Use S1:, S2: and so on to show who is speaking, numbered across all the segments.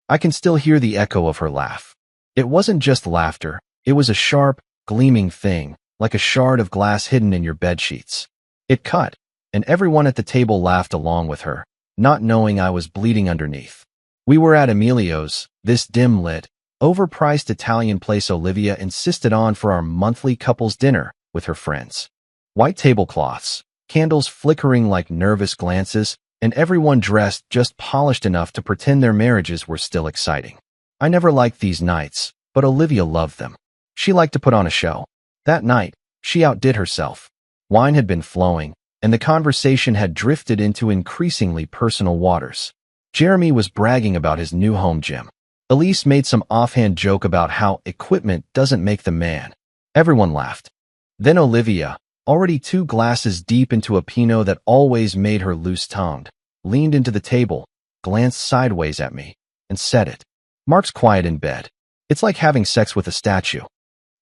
S1: I can still hear the echo of her laugh. It wasn't just laughter. It was a sharp, gleaming thing, like a shard of glass hidden in your bedsheets. It cut, and everyone at the table laughed along with her, not knowing I was bleeding underneath. We were at Emilio's, this dim-lit, overpriced Italian place Olivia insisted on for our monthly couples dinner with her friends. White tablecloths, candles flickering like nervous glances, and everyone dressed just polished enough to pretend their marriages were still exciting. I never liked these nights, but Olivia loved them. She liked to put on a show. That night, she outdid herself. Wine had been flowing, and the conversation had drifted into increasingly personal waters. Jeremy was bragging about his new home gym. Elise made some offhand joke about how equipment doesn't make the man. Everyone laughed. Then Olivia, already 2 glasses deep into a Pinot that always made her loose-tongued, leaned into the table, glanced sideways at me, and said it. Mark's quiet in bed. It's like having sex with a statue.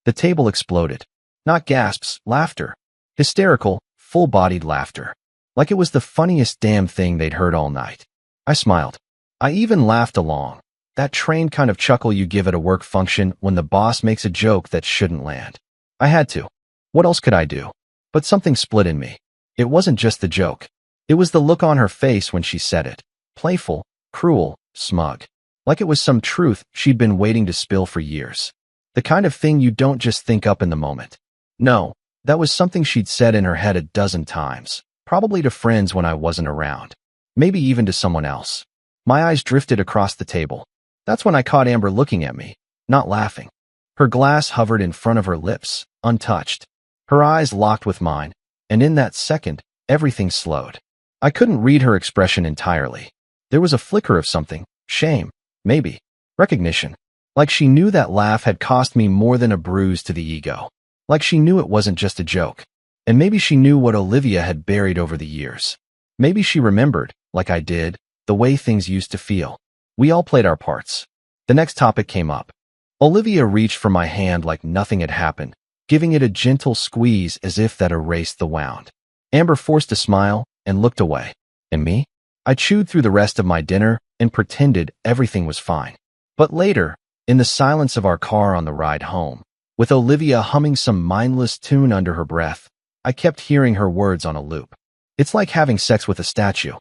S1: The table exploded. Not gasps, laughter. Hysterical, full-bodied laughter. Like it was the funniest damn thing they'd heard all night. I smiled. I even laughed along. That trained kind of chuckle you give at a work function when the boss makes a joke that shouldn't land. I had to. What else could I do? But something split in me. It wasn't just the joke. It was the look on her face when she said it. Playful, cruel, smug. Like it was some truth she'd been waiting to spill for years. The kind of thing you don't just think up in the moment. No, that was something she'd said in her head a dozen times, probably to friends when I wasn't around. Maybe even to someone else. My eyes drifted across the table. That's when I caught Amber looking at me, not laughing. Her glass hovered in front of her lips, untouched. Her eyes locked with mine, and in that second, everything slowed. I couldn't read her expression entirely. There was a flicker of something, shame, maybe, recognition. Like she knew that laugh had cost me more than a bruise to the ego. Like she knew it wasn't just a joke. And maybe she knew what Olivia had buried over the years. Maybe she remembered, like I did, the way things used to feel. We all played our parts. The next topic came up. Olivia reached for my hand like nothing had happened, giving it a gentle squeeze as if that erased the wound. Amber forced a smile and looked away. And me? I chewed through the rest of my dinner and pretended everything was fine. But later, in the silence of our car on the ride home, with Olivia humming some mindless tune under her breath, I kept hearing her words on a loop. It's like having sex with a statue.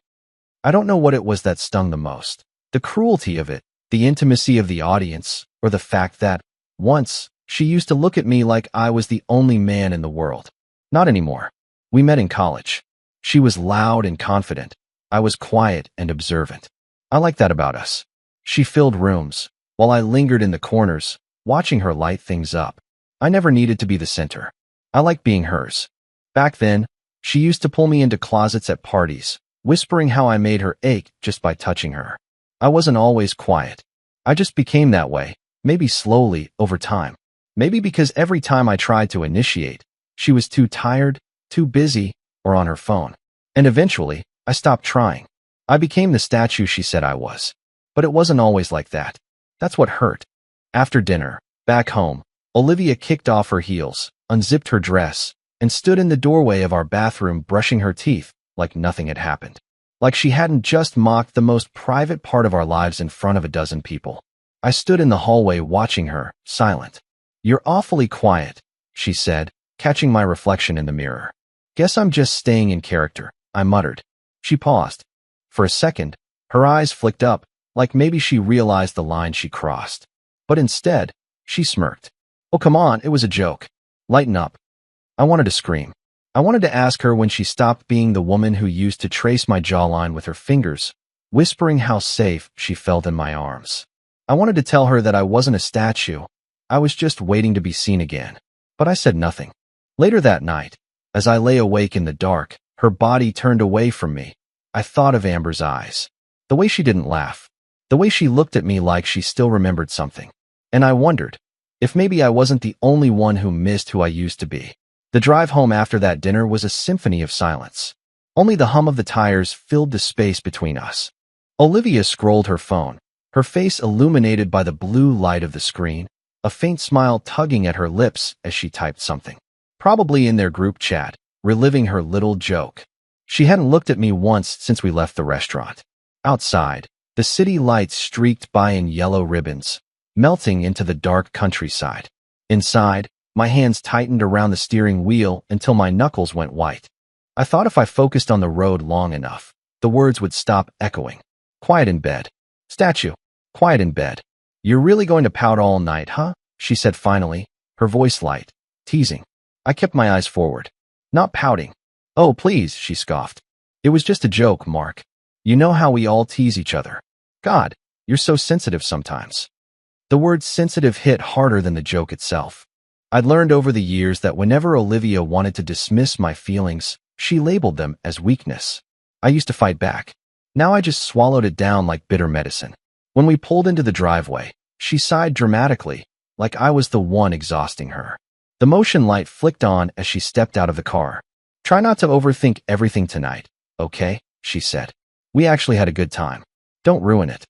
S1: I don't know what it was that stung the most. The cruelty of it, the intimacy of the audience, or the fact that, once, she used to look at me like I was the only man in the world. Not anymore. We met in college. She was loud and confident. I was quiet and observant. I liked that about us. She filled rooms, while I lingered in the corners, watching her light things up. I never needed to be the center. I liked being hers. Back then, she used to pull me into closets at parties, whispering how I made her ache just by touching her. I wasn't always quiet. I just became that way, maybe slowly, over time. Maybe because every time I tried to initiate, she was too tired, too busy, or on her phone. And eventually, I stopped trying. I became the statue she said I was. But it wasn't always like that. That's what hurt. After dinner, back home, Olivia kicked off her heels, unzipped her dress, and stood in the doorway of our bathroom brushing her teeth like nothing had happened. Like she hadn't just mocked the most private part of our lives in front of a dozen people. I stood in the hallway watching her, silent. "You're awfully quiet," she said, catching my reflection in the mirror. "Guess I'm just staying in character," I muttered. She paused. For a second, her eyes flicked up, like maybe she realized the line she crossed. But instead, she smirked. "Oh, come on, it was a joke. Lighten up." I wanted to scream. I wanted to ask her when she stopped being the woman who used to trace my jawline with her fingers, whispering how safe she felt in my arms. I wanted to tell her that I wasn't a statue. I was just waiting to be seen again. But I said nothing. Later that night, as I lay awake in the dark, her body turned away from me. I thought of Amber's eyes. The way she didn't laugh. The way she looked at me like she still remembered something. And I wondered if maybe I wasn't the only one who missed who I used to be. The drive home after that dinner was a symphony of silence. Only the hum of the tires filled the space between us. Olivia scrolled her phone, her face illuminated by the blue light of the screen, a faint smile tugging at her lips as she typed something. Probably in their group chat, reliving her little joke. She hadn't looked at me once since we left the restaurant. Outside, The city lights streaked by in yellow ribbons, melting into the dark countryside. Inside, my hands tightened around the steering wheel until my knuckles went white. I thought if I focused on the road long enough, the words would stop echoing. Quiet in bed. Statue. Quiet in bed. You're really going to pout all night, huh? She said finally, her voice light, teasing. I kept my eyes forward. Not pouting. Oh, please, she scoffed. It was just a joke, Mark. You know how we all tease each other. God, you're so sensitive sometimes. The word sensitive hit harder than the joke itself. I'd learned over the years that whenever Olivia wanted to dismiss my feelings, she labeled them as weakness. I used to fight back. Now I just swallowed it down like bitter medicine. When we pulled into the driveway, she sighed dramatically, like I was the one exhausting her. The motion light flicked on as she stepped out of the car. Try not to overthink everything tonight, okay? She said. We actually had a good time. Don't ruin it.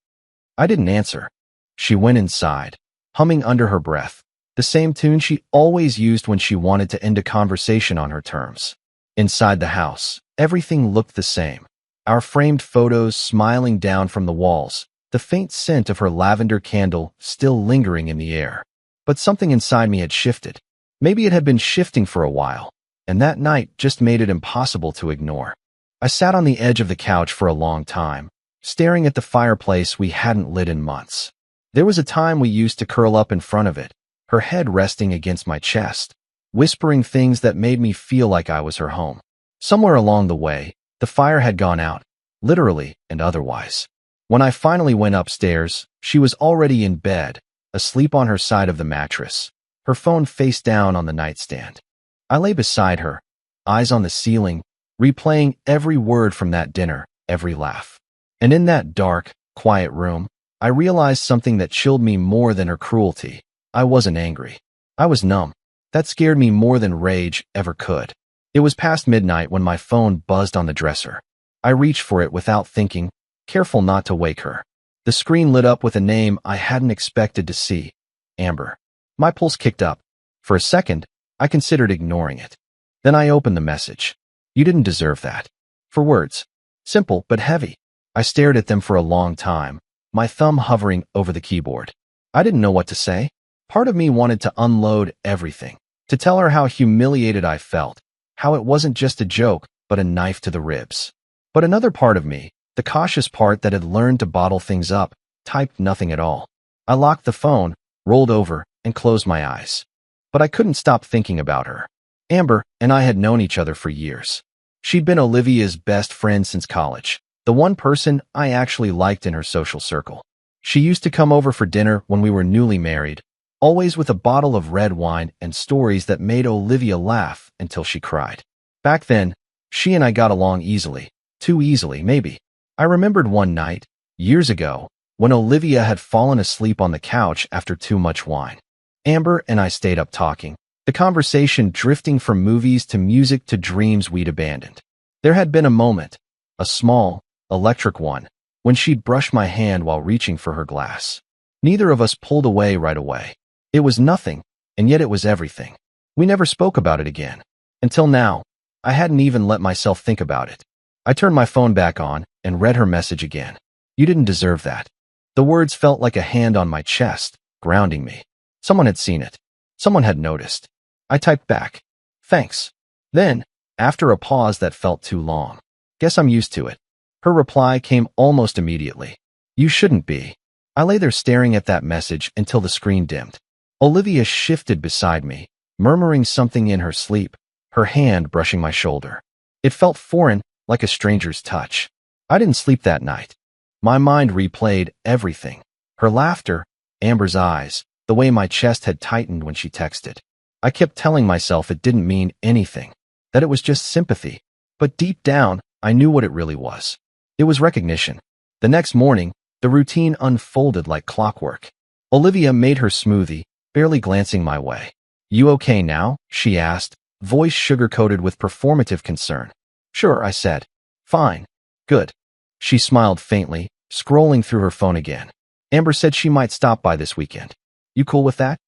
S1: I didn't answer. She went inside, humming under her breath, the same tune she always used when she wanted to end a conversation on her terms. Inside the house, everything looked the same. Our framed photos smiling down from the walls, the faint scent of her lavender candle still lingering in the air. But something inside me had shifted. Maybe it had been shifting for a while, and that night just made it impossible to ignore. I sat on the edge of the couch for a long time, staring at the fireplace we hadn't lit in months. There was a time we used to curl up in front of it, her head resting against my chest, whispering things that made me feel like I was her home. Somewhere along the way, the fire had gone out, literally and otherwise. When I finally went upstairs, she was already in bed, asleep on her side of the mattress, her phone face down on the nightstand. I lay beside her, eyes on the ceiling, replaying every word from that dinner, every laugh. And in that dark, quiet room, I realized something that chilled me more than her cruelty. I wasn't angry. I was numb. That scared me more than rage ever could. It was past midnight when my phone buzzed on the dresser. I reached for it without thinking, careful not to wake her. The screen lit up with a name I hadn't expected to see. Amber. My pulse kicked up. For a second, I considered ignoring it. Then I opened the message. You didn't deserve that. 4 words. Simple but heavy. I stared at them for a long time, my thumb hovering over the keyboard. I didn't know what to say. Part of me wanted to unload everything, to tell her how humiliated I felt, how it wasn't just a joke, but a knife to the ribs. But another part of me, the cautious part that had learned to bottle things up, typed nothing at all. I locked the phone, rolled over, and closed my eyes. But I couldn't stop thinking about her. Amber and I had known each other for years. She'd been Olivia's best friend since college, the one person I actually liked in her social circle. She used to come over for dinner when we were newly married, always with a bottle of red wine and stories that made Olivia laugh until she cried. Back then, she and I got along easily. Too easily, maybe. I remembered one night, years ago, when Olivia had fallen asleep on the couch after too much wine. Amber and I stayed up talking, the conversation drifting from movies to music to dreams we'd abandoned. There had been a moment, a small, electric one, when she'd brush my hand while reaching for her glass. Neither of us pulled away right away. It was nothing, and yet it was everything. We never spoke about it again. Until now, I hadn't even let myself think about it. I turned my phone back on and read her message again. You didn't deserve that. The words felt like a hand on my chest, grounding me. Someone had seen it. Someone had noticed. I typed back. Thanks. Then, after a pause that felt too long, guess I'm used to it. Her reply came almost immediately. You shouldn't be. I lay there staring at that message until the screen dimmed. Olivia shifted beside me, murmuring something in her sleep, her hand brushing my shoulder. It felt foreign, like a stranger's touch. I didn't sleep that night. My mind replayed everything. Her laughter, Amber's eyes, the way my chest had tightened when she texted. I kept telling myself it didn't mean anything, that it was just sympathy. But deep down, I knew what it really was. It was recognition. The next morning, the routine unfolded like clockwork. Olivia made her smoothie, barely glancing my way. You okay now? She asked, voice sugar-coated with performative concern. Sure, I said. Fine. Good. She smiled faintly, scrolling through her phone again. Amber said she might stop by this weekend. You cool with that?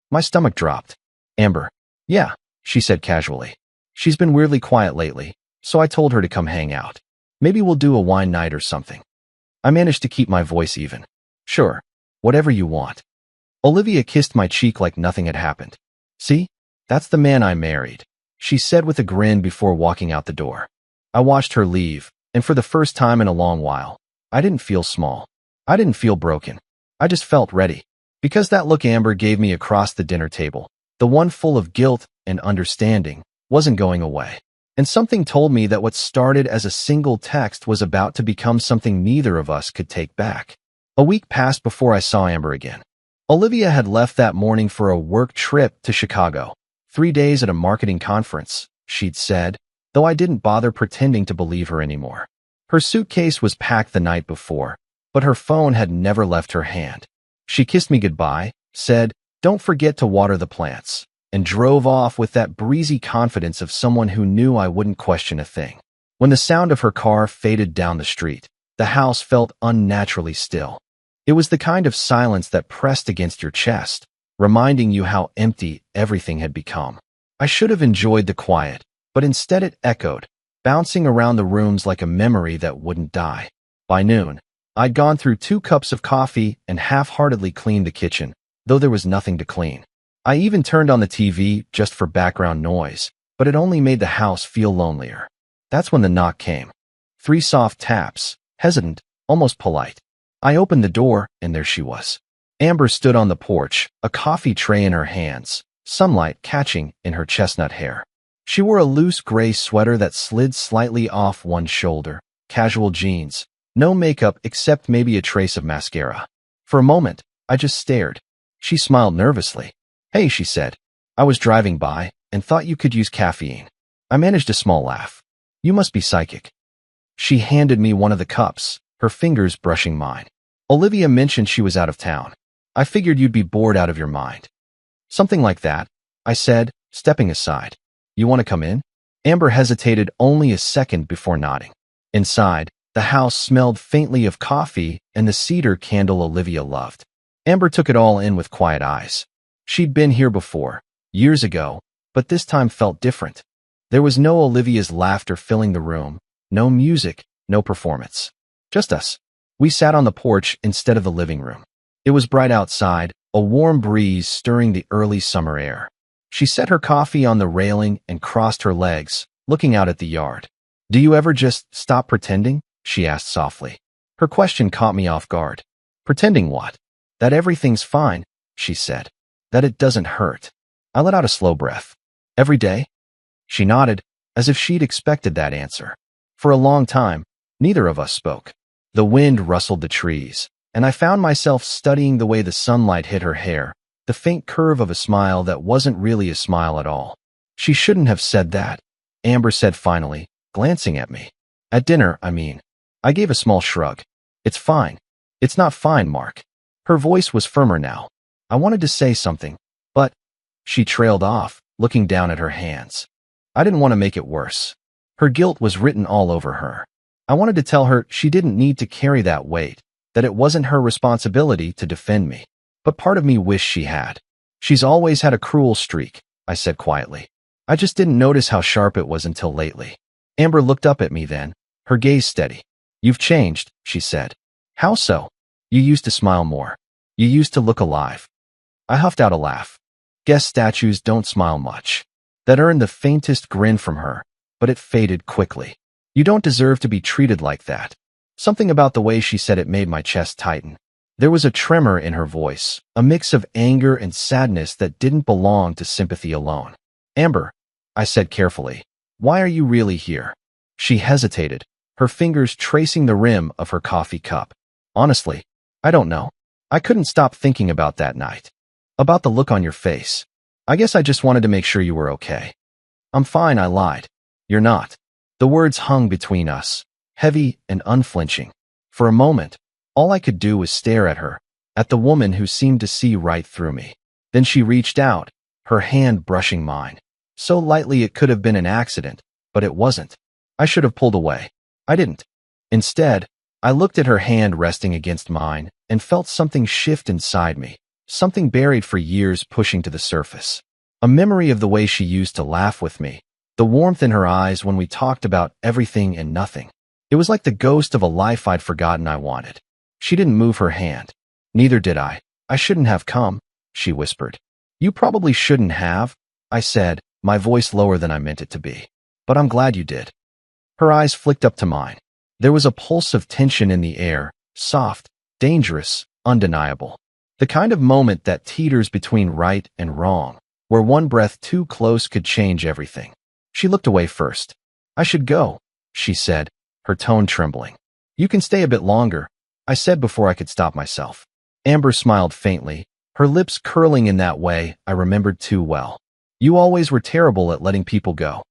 S1: My stomach dropped. Amber. Yeah, she said casually. She's been weirdly quiet lately, so I told her to come hang out. Maybe we'll do a wine night or something. I managed to keep my voice even. Sure, whatever you want. Olivia kissed my cheek like nothing had happened. See? That's the man I married, she said with a grin before walking out the door. I watched her leave, and for the first time in a long while, I didn't feel small. I didn't feel broken. I just felt ready. Because that look Amber gave me across the dinner table, the one full of guilt and understanding, wasn't going away. And something told me that what started as a single text was about to become something neither of us could take back. A week passed before I saw Amber again. Olivia had left that morning for a work trip to Chicago. 3 days at a marketing conference, she'd said, though I didn't bother pretending to believe her anymore. Her suitcase was packed the night before, but her phone had never left her hand. She kissed me goodbye, said, "Don't forget to water the plants," and drove off with that breezy confidence of someone who knew I wouldn't question a thing. When the sound of her car faded down the street, the house felt unnaturally still. It was the kind of silence that pressed against your chest, reminding you how empty everything had become. I should have enjoyed the quiet, but instead it echoed, bouncing around the rooms like a memory that wouldn't die. By noon, I'd gone through 2 cups of coffee and half-heartedly cleaned the kitchen, though there was nothing to clean. I even turned on the TV just for background noise, but it only made the house feel lonelier. That's when the knock came. 3 soft taps, hesitant, almost polite. I opened the door, and there she was. Amber stood on the porch, a coffee tray in her hands, sunlight catching in her chestnut hair. She wore a loose gray sweater that slid slightly off one shoulder, casual jeans, no makeup except maybe a trace of mascara. For a moment, I just stared. She smiled nervously. "Hey," she said. "I was driving by and thought you could use caffeine." I managed a small laugh. "You must be psychic." She handed me one of the cups, her fingers brushing mine. "Olivia mentioned she was out of town. I figured you'd be bored out of your mind." "Something like that," I said, stepping aside. "You want to come in?" Amber hesitated only a second before nodding. Inside, the house smelled faintly of coffee and the cedar candle Olivia loved. Amber took it all in with quiet eyes. She'd been here before, years ago, but this time felt different. There was no Olivia's laughter filling the room, no music, no performance. Just us. We sat on the porch instead of the living room. It was bright outside, a warm breeze stirring the early summer air. She set her coffee on the railing and crossed her legs, looking out at the yard. "Do you ever just stop pretending?" she asked softly. Her question caught me off guard. "Pretending what?" "That everything's fine," she said. "That it doesn't hurt." I let out a slow breath. "Every day?" She nodded, as if she'd expected that answer. For a long time, neither of us spoke. The wind rustled the trees, and I found myself studying the way the sunlight hit her hair, the faint curve of a smile that wasn't really a smile at all. "She shouldn't have said that," Amber said finally, glancing at me. "At dinner, I mean." I gave a small shrug. "It's fine." "It's not fine, Mark." Her voice was firmer now. I wanted to say something, but she trailed off, looking down at her hands. I didn't want to make it worse. Her guilt was written all over her. I wanted to tell her she didn't need to carry that weight, that it wasn't her responsibility to defend me. But part of me wished she had. "She's always had a cruel streak," I said quietly. "I just didn't notice how sharp it was until lately." Amber looked up at me then, her gaze steady. "You've changed," she said. "How so?" "You used to smile more. You used to look alive." I huffed out a laugh. Guess statues don't smile much. That earned the faintest grin from her, but it faded quickly. "You don't deserve to be treated like that." Something about the way she said it made my chest tighten. There was a tremor in her voice, a mix of anger and sadness that didn't belong to sympathy alone. "Amber," I said carefully, "why are you really here?" She hesitated, her fingers tracing the rim of her coffee cup. "Honestly, I don't know. I couldn't stop thinking about that night. About the look on your face. I guess I just wanted to make sure you were okay." "I'm fine," I lied. "You're not." The words hung between us, heavy and unflinching. For a moment, all I could do was stare at her, at the woman who seemed to see right through me. Then she reached out, her hand brushing mine. So lightly it could have been an accident, but it wasn't. I should have pulled away. I didn't. Instead, I looked at her hand resting against mine and felt something shift inside me, something buried for years pushing to the surface. A memory of the way she used to laugh with me, the warmth in her eyes when we talked about everything and nothing. It It was like the ghost of a life I'd forgotten I wanted. She didn't move her hand. Neither did I. I shouldn't have come, she whispered. You probably shouldn't have, I said, my voice lower than I meant it to be. But I'm glad you did. Her eyes flicked up to mine. There was a pulse of tension in the air, soft, dangerous, undeniable. The kind of moment that teeters between right and wrong, where one breath too close could change everything. She looked away first. I should go, she said, her tone trembling. You can stay a bit longer, I said before I could stop myself. Amber smiled faintly, her lips curling in that way I remembered too well. You always were terrible at letting people go.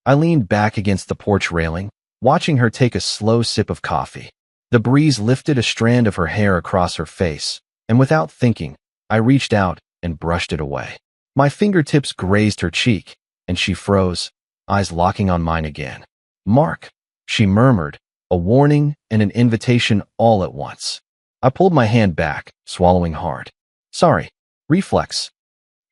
S1: I leaned back against the porch railing, watching her take a slow sip of coffee. The breeze lifted a strand of her hair across her face, and without thinking, I reached out and brushed it away. My fingertips grazed her cheek, and she froze, eyes locking on mine again. Mark, she murmured, a warning and an invitation all at once. I pulled my hand back, swallowing hard. Sorry. Reflex.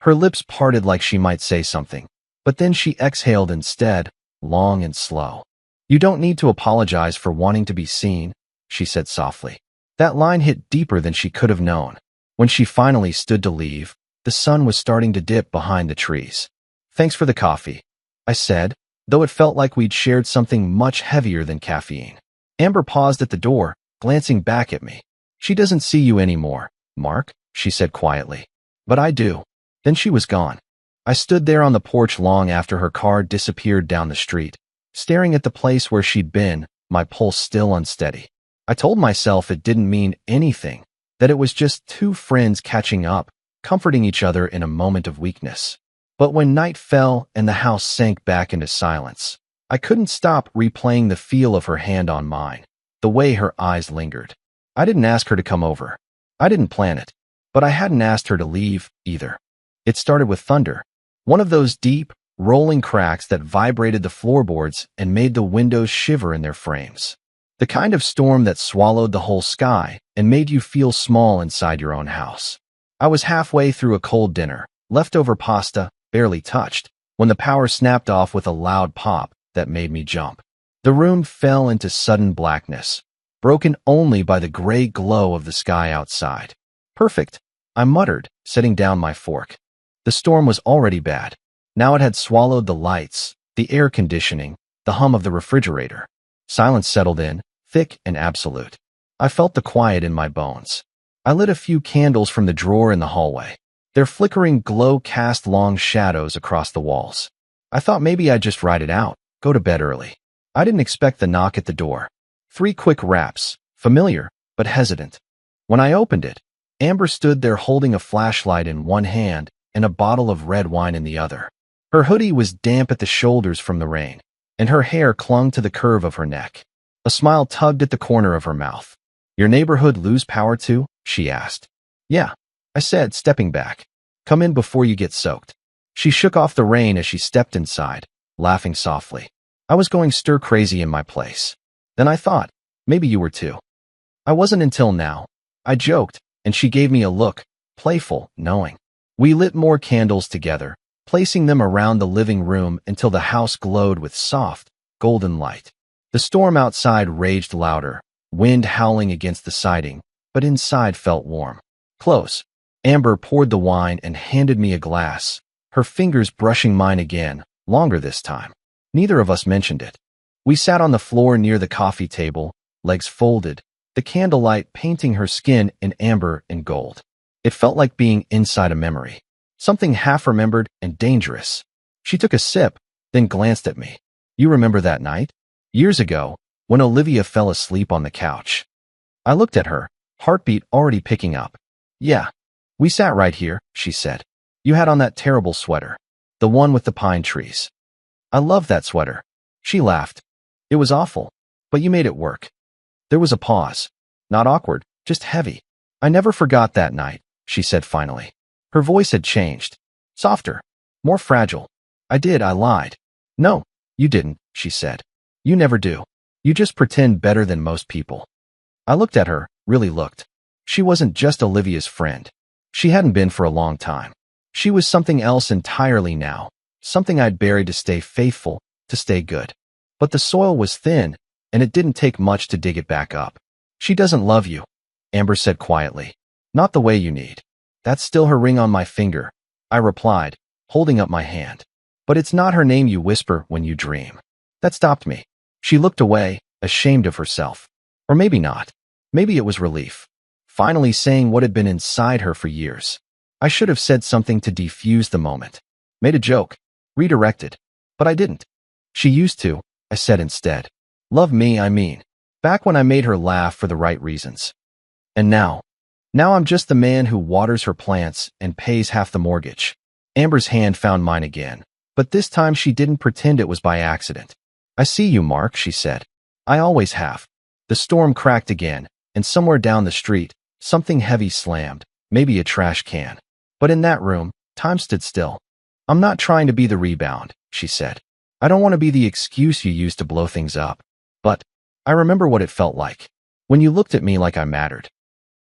S1: Her lips parted like she might say something, but then she exhaled instead, long and slow. You don't need to apologize for wanting to be seen, she said softly. That line hit deeper than she could have known. When she finally stood to leave, the sun was starting to dip behind the trees. Thanks for the coffee, I said, though it felt like we'd shared something much heavier than caffeine. Amber paused at the door, glancing back at me. She doesn't see you anymore, Mark, she said quietly. But I do. Then she was gone. I stood there on the porch long after her car disappeared down the street, staring at the place where she'd been, my pulse still unsteady. I told myself it didn't mean anything, that it was just two friends catching up, comforting each other in a moment of weakness. But when night fell and the house sank back into silence, I couldn't stop replaying the feel of her hand on mine, the way her eyes lingered. I didn't ask her to come over. I didn't plan it. But I hadn't asked her to leave, either. It started with thunder. One of those deep, rolling cracks that vibrated the floorboards and made the windows shiver in their frames. The kind of storm that swallowed the whole sky and made you feel small inside your own house. I was halfway through a cold dinner, leftover pasta, barely touched, when the power snapped off with a loud pop that made me jump. The room fell into sudden blackness, broken only by the gray glow of the sky outside. Perfect, I muttered, setting down my fork. The storm was already bad. Now it had swallowed the lights, the air conditioning, the hum of the refrigerator. Silence settled in, thick and absolute. I felt the quiet in my bones. I lit a few candles from the drawer in the hallway. Their flickering glow cast long shadows across the walls. I thought maybe I'd just ride it out, go to bed early. I didn't expect the knock at the door. 3 quick raps, familiar, but hesitant. When I opened it, Amber stood there holding a flashlight in one hand and a bottle of red wine in the other. Her hoodie was damp at the shoulders from the rain, and her hair clung to the curve of her neck. A smile tugged at the corner of her mouth. Your neighborhood lose power too? She asked. Yeah, I said, stepping back. Come in before you get soaked. She shook off the rain as she stepped inside, laughing softly. I was going stir-crazy in my place. Then I thought, maybe you were too. I wasn't until now. I joked, and she gave me a look, playful, knowing. We lit more candles together, placing them around the living room until the house glowed with soft, golden light. The storm outside raged louder, wind howling against the siding, but inside felt warm. Close. Amber poured the wine and handed me a glass, her fingers brushing mine again, longer this time. Neither of us mentioned it. We sat on the floor near the coffee table, legs folded, the candlelight painting her skin in amber and gold. It felt like being inside a memory, something half-remembered and dangerous. She took a sip, then glanced at me. You remember that night? Years ago, when Olivia fell asleep on the couch. I looked at her, heartbeat already picking up. Yeah. We sat right here, she said. You had on that terrible sweater. The one with the pine trees. I love that sweater. She laughed. It was awful, but you made it work. There was a pause. Not awkward, just heavy. I never forgot that night, she said finally. Her voice had changed. Softer. More fragile. I lied. No, you didn't, she said. You never do. You just pretend better than most people. I looked at her, really looked. She wasn't just Olivia's friend. She hadn't been for a long time. She was something else entirely now, something I'd buried to stay faithful, to stay good. But the soil was thin, and it didn't take much to dig it back up. She doesn't love you, Amber said quietly. Not the way you need. That's still her ring on my finger, I replied, holding up my hand. But it's not her name you whisper when you dream. That stopped me. She looked away, ashamed of herself. Or maybe not. Maybe it was relief. Finally saying what had been inside her for years. I should have said something to defuse the moment. Made a joke. Redirected. But I didn't. She used to, I said instead. Love me, I mean. Back when I made her laugh for the right reasons. And now I'm just the man who waters her plants and pays half the mortgage. Amber's hand found mine again, but this time she didn't pretend it was by accident. I see you, Mark, she said. I always have. The storm cracked again, and somewhere down the street, something heavy slammed, maybe a trash can. But in that room, time stood still. I'm not trying to be the rebound, she said. I don't want to be the excuse you use to blow things up. But I remember what it felt like. When you looked at me like I mattered.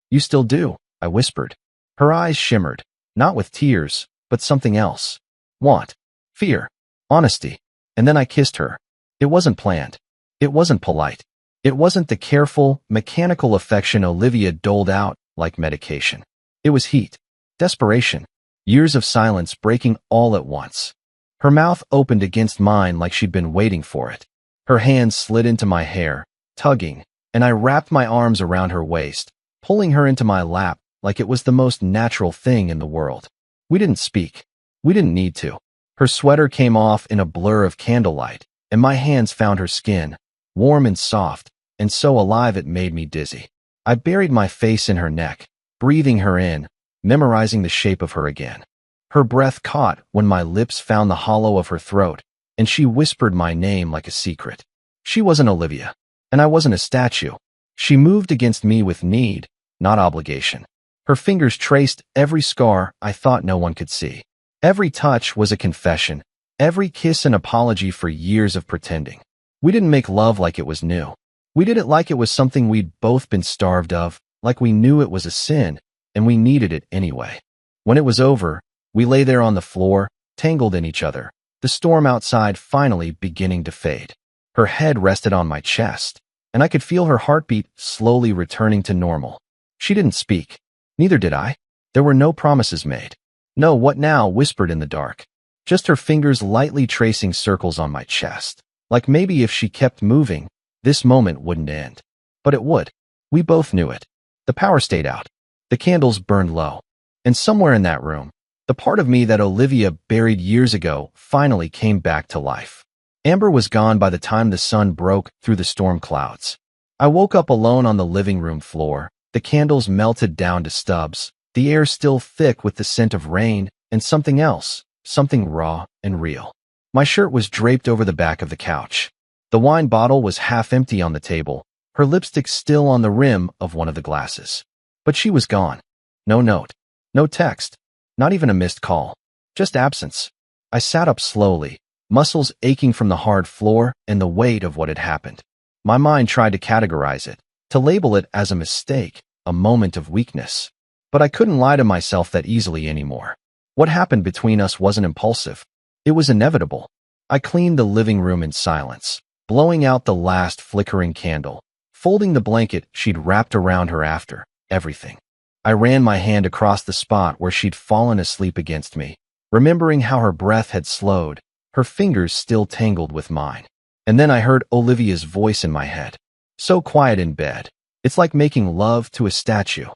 S1: You still do, I whispered. Her eyes shimmered, not with tears, but something else. Want. Fear. Honesty. And then I kissed her. It wasn't planned. It wasn't polite. It wasn't the careful, mechanical affection Olivia doled out like medication. It was heat. Desperation. Years of silence breaking all at once. Her mouth opened against mine like she'd been waiting for it. Her hands slid into my hair, tugging, and I wrapped my arms around her waist, pulling her into my lap like it was the most natural thing in the world. We didn't speak. We didn't need to. Her sweater came off in a blur of candlelight, and my hands found her skin, warm and soft, and so alive it made me dizzy. I buried my face in her neck, breathing her in, memorizing the shape of her again. Her breath caught when my lips found the hollow of her throat, and she whispered my name like a secret. She wasn't Olivia, and I wasn't a statue. She moved against me with need, not obligation. Her fingers traced every scar I thought no one could see. Every touch was a confession, every kiss an apology for years of pretending. We didn't make love like it was new. We did it like it was something we'd both been starved of, like we knew it was a sin, and we needed it anyway. When it was over, we lay there on the floor, tangled in each other, the storm outside finally beginning to fade. Her head rested on my chest, and I could feel her heartbeat slowly returning to normal. She didn't speak. Neither did I. There were no promises made. No what now whispered in the dark. Just her fingers lightly tracing circles on my chest. Like maybe if she kept moving, this moment wouldn't end. But it would. We both knew it. The power stayed out. The candles burned low. And somewhere in that room, the part of me that Olivia buried years ago finally came back to life. Amber was gone by the time the sun broke through the storm clouds. I woke up alone on the living room floor. The candles melted down to stubs, the air still thick with the scent of rain and something else, something raw and real. My shirt was draped over the back of the couch. The wine bottle was half empty on the table, her lipstick still on the rim of one of the glasses. But she was gone. No note. No text. Not even a missed call. Just absence. I sat up slowly, muscles aching from the hard floor and the weight of what had happened. My mind tried to categorize it, to label it as a mistake, a moment of weakness. But I couldn't lie to myself that easily anymore. What happened between us wasn't impulsive. It was inevitable. I cleaned the living room in silence, blowing out the last flickering candle, folding the blanket she'd wrapped around her after everything. I ran my hand across the spot where she'd fallen asleep against me, remembering how her breath had slowed, her fingers still tangled with mine. And then I heard Olivia's voice in my head. So quiet in bed. It's like making love to a statue.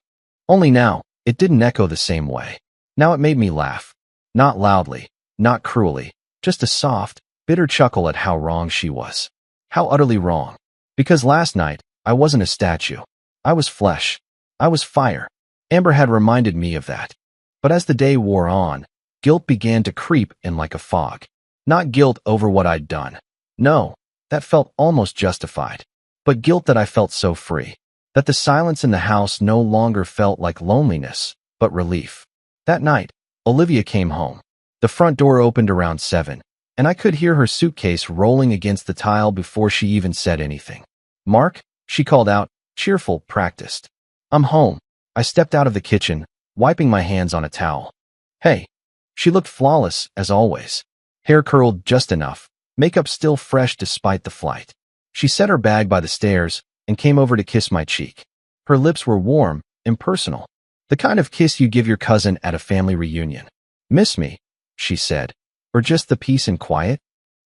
S1: Only now, it didn't echo the same way. Now it made me laugh. Not loudly, not cruelly, just a soft, bitter chuckle at how wrong she was. How utterly wrong. Because last night, I wasn't a statue. I was flesh. I was fire. Amber had reminded me of that. But as the day wore on, guilt began to creep in like a fog. Not guilt over what I'd done. No, that felt almost justified. But guilt that I felt so free. That the silence in the house no longer felt like loneliness, but relief. That night, Olivia came home. The front door opened around 7, and I could hear her suitcase rolling against the tile before she even said anything. Mark, she called out, cheerful, practiced. I'm home. I stepped out of the kitchen, wiping my hands on a towel. Hey. She looked flawless, as always. Hair curled just enough, makeup still fresh despite the flight. She set her bag by the stairs and came over to kiss my cheek. Her lips were warm, impersonal. The kind of kiss you give your cousin at a family reunion. "Miss me?" she said. "Or just the peace and quiet?"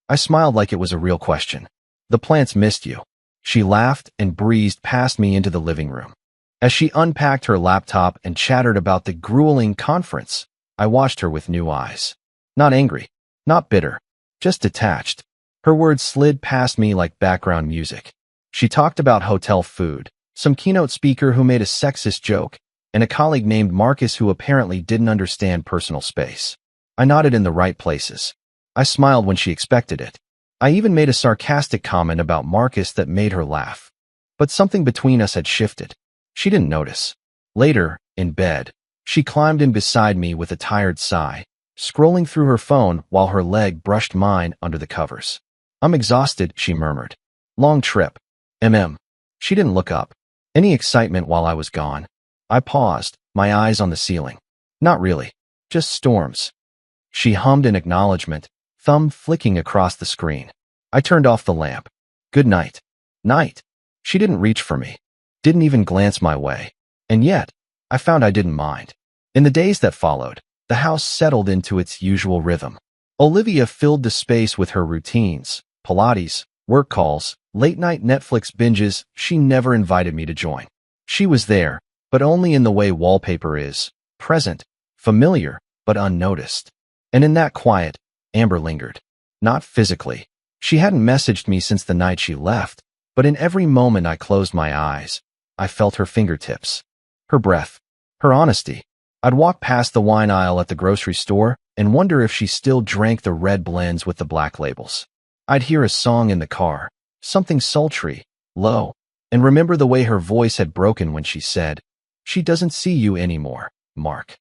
S1: I smiled like it was a real question. "The plants missed you." She laughed and breezed past me into the living room. As she unpacked her laptop and chattered about the grueling conference, I watched her with new eyes. Not angry, not bitter, just detached. Her words slid past me like background music. She talked about hotel food, some keynote speaker who made a sexist joke, and a colleague named Marcus who apparently didn't understand personal space. I nodded in the right places. I smiled when she expected it. I even made a sarcastic comment about Marcus that made her laugh. But something between us had shifted. She didn't notice. Later, in bed, she climbed in beside me with a tired sigh, scrolling through her phone while her leg brushed mine under the covers. "I'm exhausted," she murmured. "Long trip. She didn't look up. Any excitement while I was gone? I paused, my eyes on the ceiling. Not really. Just storms. She hummed in acknowledgement, thumb flicking across the screen. I turned off the lamp. Good night. Night. She didn't reach for me. Didn't even glance my way. And yet, I found I didn't mind. In the days that followed, the house settled into its usual rhythm. Olivia filled the space with her routines, Pilates, work calls, late-night Netflix binges. She never invited me to join. She was there, but only in the way wallpaper is, present, familiar, but unnoticed. And in that quiet, Amber lingered. Not physically. She hadn't messaged me since the night she left, but in every moment I closed my eyes, I felt her fingertips, her breath, her honesty. I'd walk past the wine aisle at the grocery store and wonder if she still drank the red blends with the black labels. I'd hear a song in the car, something sultry, low, and remember the way her voice had broken when she said, "She doesn't see you anymore, Mark."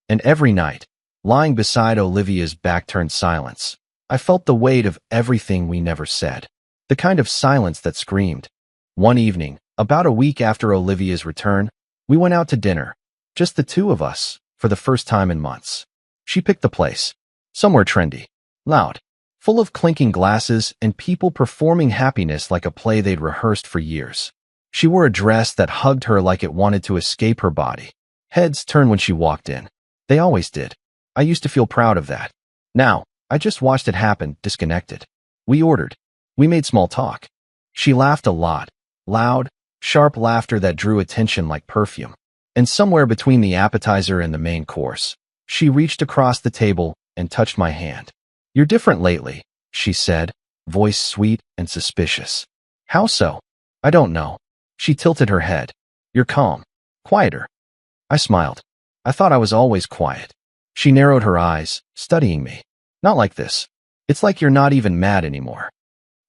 S1: And every night, lying beside Olivia's back-turned silence, I felt the weight of everything we never said. The kind of silence that screamed. One evening, about a week after Olivia's return, we went out to dinner. Just the two of us, for the first time in months. She picked the place. Somewhere trendy, loud, full of clinking glasses and people performing happiness like a play they'd rehearsed for years. She wore a dress that hugged her like it wanted to escape her body. Heads turned when she walked in. They always did. I used to feel proud of that. Now, I just watched it happen, disconnected. We ordered. We made small talk. She laughed a lot. Loud, sharp laughter that drew attention like perfume. And somewhere between the appetizer and the main course, she reached across the table and touched my hand. "You're different lately," she said, voice sweet and suspicious. "How so?" "I don't know." She tilted her head. "You're calm. Quieter." I smiled. I thought I was always quiet. She narrowed her eyes, studying me. "Not like this. It's like you're not even mad anymore."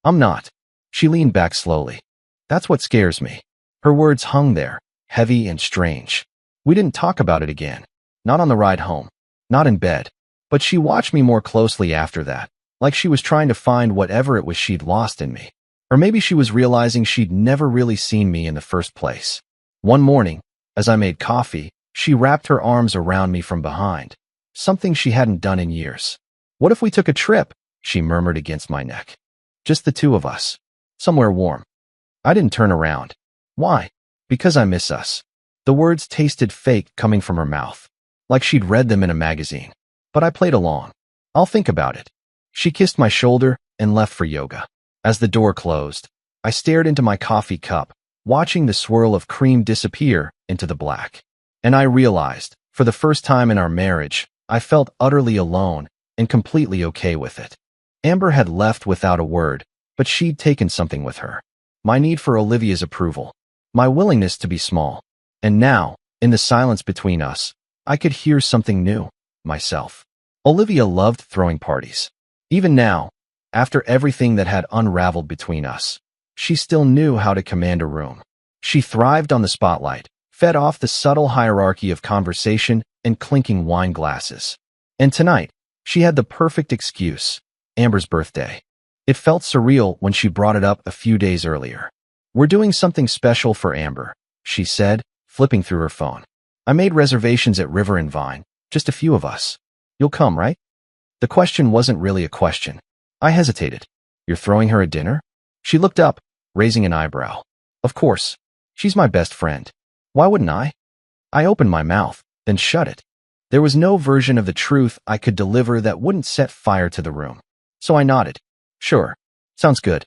S1: "I'm not." She leaned back slowly. "That's what scares me." Her words hung there, heavy and strange. We didn't talk about it again. Not on the ride home. Not in bed. But she watched me more closely after that, like she was trying to find whatever it was she'd lost in me. Or maybe she was realizing she'd never really seen me in the first place. One morning, as I made coffee, she wrapped her arms around me from behind. Something she hadn't done in years. "What if we took a trip?" she murmured against my neck. "Just the two of us. Somewhere warm." I didn't turn around. Why? Because I miss us. The words tasted fake coming from her mouth, like she'd read them in a magazine. But I played along. "I'll think about it." She kissed my shoulder and left for yoga. As the door closed, I stared into my coffee cup, watching the swirl of cream disappear into the black. And I realized, for the first time in our marriage, I felt utterly alone and completely okay with it. Amber had left without a word, but she'd taken something with her. My need for Olivia's approval. My willingness to be small. And now, in the silence between us, I could hear something new. Myself. Olivia loved throwing parties. Even now, after everything that had unraveled between us, she still knew how to command a room. She thrived on the spotlight, fed off the subtle hierarchy of conversation and clinking wine glasses. And tonight, she had the perfect excuse, Amber's birthday. It felt surreal when she brought it up a few days earlier. "We're doing something special for Amber," she said, flipping through her phone. "I made reservations at River and Vine, just a few of us. You'll come, right?" The question wasn't really a question. I hesitated. "You're throwing her a dinner?" She looked up, raising an eyebrow. Of course. She's my best friend. Why wouldn't I? I opened my mouth, then shut it. There was no version of the truth I could deliver that wouldn't set fire to the room. So I nodded. Sure. Sounds good.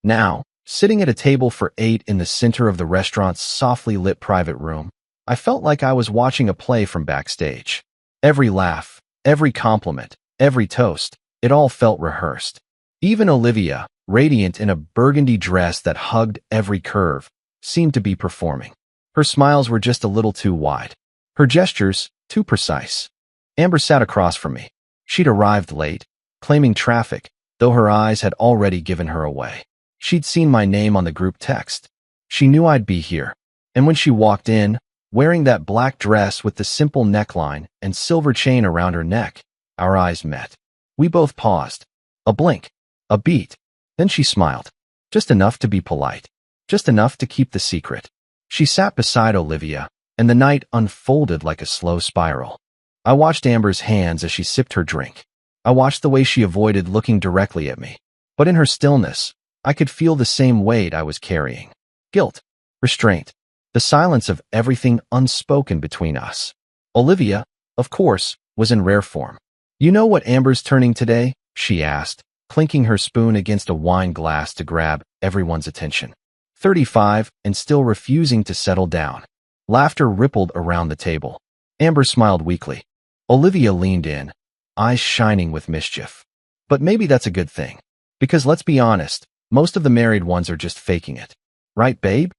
S1: Now, sitting at a table for 8 in the center of the restaurant's softly lit private room, I felt like I was watching a play from backstage. Every laugh, every compliment, every toast, it all felt rehearsed. Even Olivia, radiant in a burgundy dress that hugged every curve, seemed to be performing. Her smiles were just a little too wide. Her gestures, too precise. Amber sat across from me. She'd arrived late, claiming traffic, though her eyes had already given her away. She'd seen my name on the group text. She knew I'd be here. And when she walked in, wearing that black dress with the simple neckline and silver chain around her neck, our eyes met. We both paused. A blink. A beat. Then she smiled. Just enough to be polite. Just enough to keep the secret. She sat beside Olivia, and the night unfolded like a slow spiral. I watched Amber's hands as she sipped her drink. I watched the way she avoided looking directly at me. But in her stillness, I could feel the same weight I was carrying. Guilt. Restraint. The silence of everything unspoken between us. Olivia, of course, was in rare form. You know what Amber's turning today? She asked, clinking her spoon against a wine glass to grab everyone's attention. 35 and still refusing to settle down. Laughter rippled around the table. Amber smiled weakly. Olivia leaned in, eyes shining with mischief. But maybe that's a good thing. Because let's be honest, most of the married ones are just faking it. Right, babe?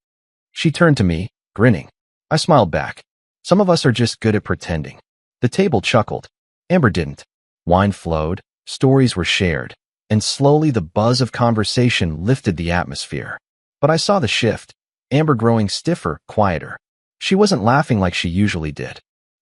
S1: She turned to me, grinning. I smiled back. Some of us are just good at pretending. The table chuckled. Amber didn't. Wine flowed, stories were shared, and slowly the buzz of conversation lifted the atmosphere. But I saw the shift, Amber growing stiffer, quieter. She wasn't laughing like she usually did.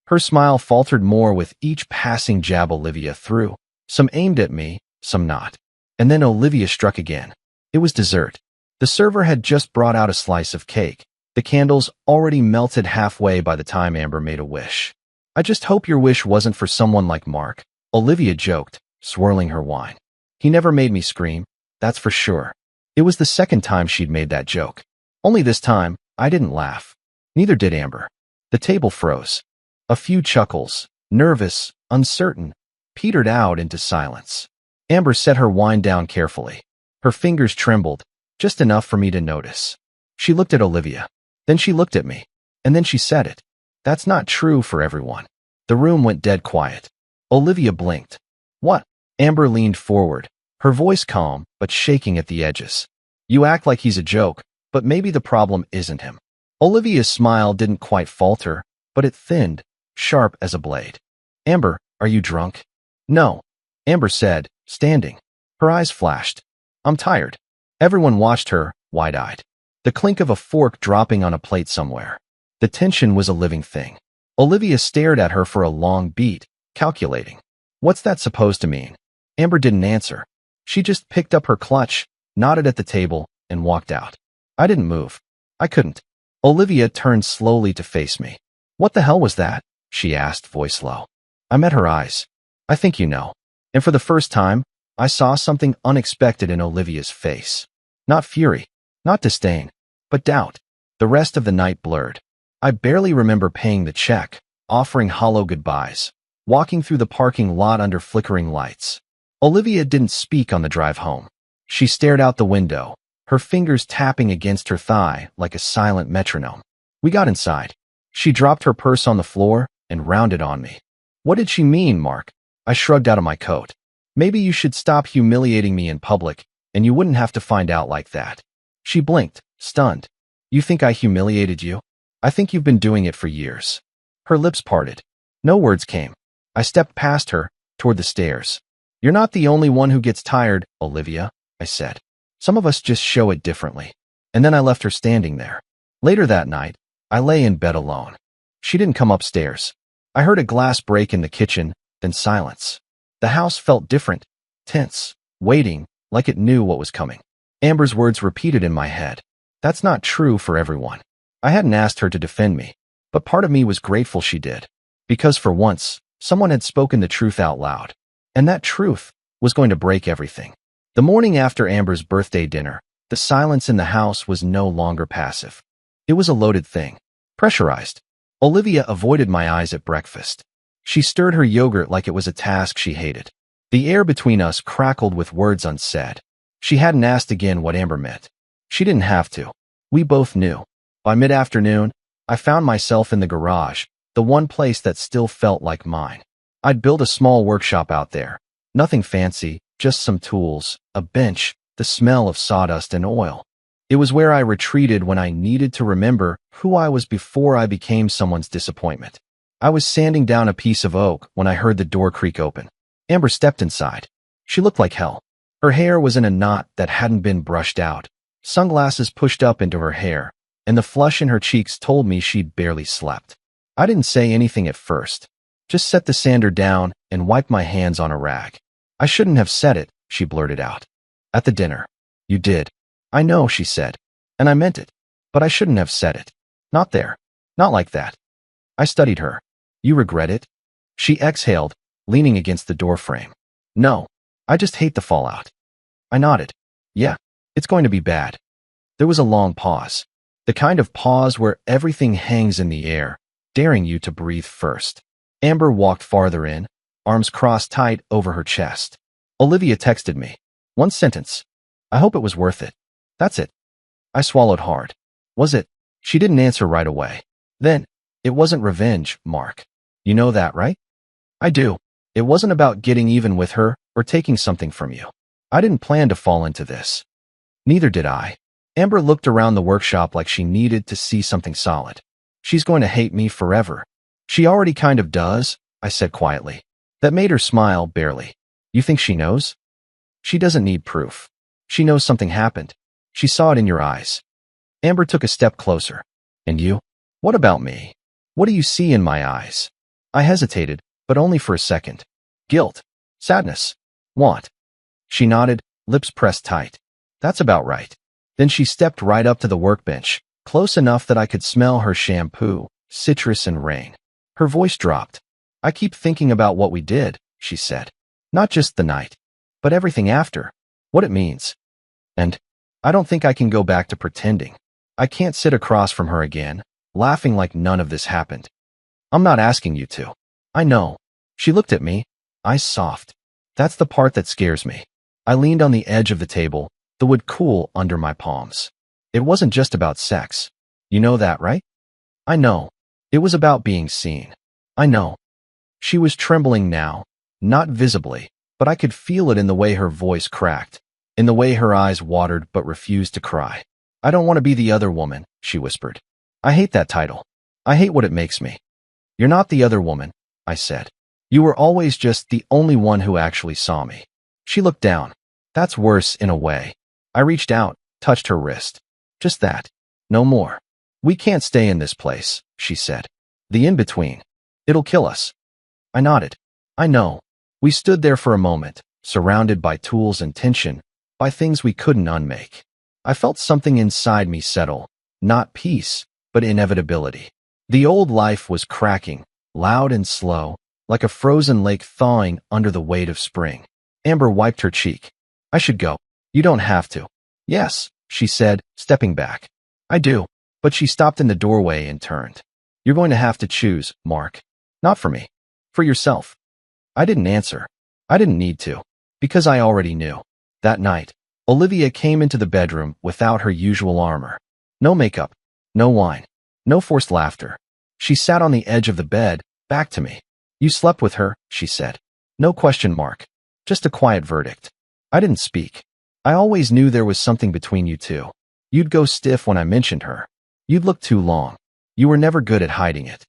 S1: Her smile faltered more with each passing jab Olivia threw, some aimed at me, some not. And then Olivia struck again. It was dessert. The server had just brought out a slice of cake, the candles already melted halfway by the time Amber made a wish. I just hope your wish wasn't for someone like Mark, Olivia joked, swirling her wine. He never made me scream, that's for sure. It was the second time she'd made that joke. Only this time, I didn't laugh. Neither did Amber. The table froze. A few chuckles, nervous, uncertain, petered out into silence. Amber set her wine down carefully. Her fingers trembled, just enough for me to notice. She looked at Olivia. Then she looked at me. And then she said it. That's not true for everyone. The room went dead quiet. Olivia blinked. What? Amber leaned forward, her voice calm but shaking at the edges. You act like he's a joke, but maybe the problem isn't him. Olivia's smile didn't quite falter, but it thinned, sharp as a blade. Amber, are you drunk? No. Amber said, standing. Her eyes flashed. I'm tired. Everyone watched her, wide-eyed. The clink of a fork dropping on a plate somewhere. The tension was a living thing. Olivia stared at her for a long beat, calculating. What's that supposed to mean? Amber didn't answer. She just picked up her clutch, nodded at the table, and walked out. I didn't move. I couldn't. Olivia turned slowly to face me. What the hell was that? She asked, voice low. I met her eyes. I think you know. And for the first time, I saw something unexpected in Olivia's face. Not fury, not disdain, but doubt. The rest of the night blurred. I barely remember paying the check, offering hollow goodbyes, walking through the parking lot under flickering lights. Olivia didn't speak on the drive home. She stared out the window, her fingers tapping against her thigh like a silent metronome. We got inside. She dropped her purse on the floor and rounded on me. What did she mean, Mark? I shrugged out of my coat. Maybe you should stop humiliating me in public, and you wouldn't have to find out like that. She blinked, stunned. You think I humiliated you? I think you've been doing it for years. Her lips parted. No words came. I stepped past her, toward the stairs. You're not the only one who gets tired, Olivia, I said. Some of us just show it differently. And then I left her standing there. Later that night, I lay in bed alone. She didn't come upstairs. I heard a glass break in the kitchen, then silence. The house felt different, tense, waiting, like it knew what was coming. Amber's words repeated in my head. That's not true for everyone. I hadn't asked her to defend me, but part of me was grateful she did. Because for once, someone had spoken the truth out loud. And that truth was going to break everything. The morning after Amber's birthday dinner, The silence in the house was no longer passive. It was a loaded thing. Pressurized. Olivia avoided my eyes at breakfast. She stirred her yogurt like it was a task she hated. The air between us crackled with words unsaid. She hadn't asked again what Amber meant. She didn't have to. We both knew. By mid-afternoon, I found myself in the garage, the one place that still felt like mine. I'd built a small workshop out there. Nothing fancy, just some tools, a bench, the smell of sawdust and oil. It was where I retreated when I needed to remember who I was before I became someone's disappointment. I was sanding down a piece of oak when I heard the door creak open. Amber stepped inside. She looked like hell. Her hair was in a knot that hadn't been brushed out. Sunglasses pushed up into her hair, and the flush in her cheeks told me she'd barely slept. I didn't say anything at first. Just set the sander down and wiped my hands on a rag. I shouldn't have said it, she blurted out. At the dinner. You did. I know, she said. And I meant it. But I shouldn't have said it. Not there. Not like that. I studied her. You regret it? She exhaled, leaning against the doorframe. No. I just hate the fallout. I nodded. Yeah. It's going to be bad. There was a long pause. The kind of pause where everything hangs in the air, daring you to breathe first. Amber walked farther in, arms crossed tight over her chest. Olivia texted me. One sentence. I hope it was worth it. That's it. I swallowed hard. Was it? She didn't answer right away. Then, it wasn't revenge, Mark. You know that, right? I do. It wasn't about getting even with her or taking something from you. I didn't plan to fall into this. Neither did I. Amber looked around the workshop like she needed to see something solid. She's going to hate me forever. She already kind of does, I said quietly. That made her smile barely. You think she knows? She doesn't need proof. She knows something happened. She saw it in your eyes. Amber took a step closer. And you? What about me? What do you see in my eyes? I hesitated, but only for a second. Guilt. Sadness. Want. She nodded, lips pressed tight. That's about right. Then she stepped right up to the workbench, close enough that I could smell her shampoo, citrus and rain. Her voice dropped. I keep thinking about what we did, she said. Not just the night, but everything after. What it means. And I don't think I can go back to pretending. I can't sit across from her again, laughing like none of this happened. I'm not asking you to. I know. She looked at me, eyes soft. That's the part that scares me. I leaned on the edge of the table, the wood cool under my palms. It wasn't just about sex. You know that, right? I know. It was about being seen. I know. She was trembling now, not visibly, but I could feel it in the way her voice cracked, in the way her eyes watered but refused to cry. I don't want to be the other woman, she whispered. I hate that title. I hate what it makes me. You're not the other woman, I said. You were always just the only one who actually saw me. She looked down. That's worse in a way. I reached out, touched her wrist. Just that. No more. We can't stay in this place, she said. The in-between. It'll kill us. I nodded. I know. We stood there for a moment, surrounded by tools and tension, by things we couldn't unmake. I felt something inside me settle, not peace, but inevitability. The old life was cracking, loud and slow, like a frozen lake thawing under the weight of spring. Amber wiped her cheek. I should go. You don't have to. Yes, she said, stepping back. I do. But she stopped in the doorway and turned. You're going to have to choose, Mark. Not for me. For yourself. I didn't answer. I didn't need to. Because I already knew. That night, Olivia came into the bedroom without her usual armor. No makeup. No wine. No forced laughter. She sat on the edge of the bed, back to me. You slept with her, she said. No question mark. Just a quiet verdict. I didn't speak. I always knew there was something between you two. You'd go stiff when I mentioned her. You'd look too long. You were never good at hiding it.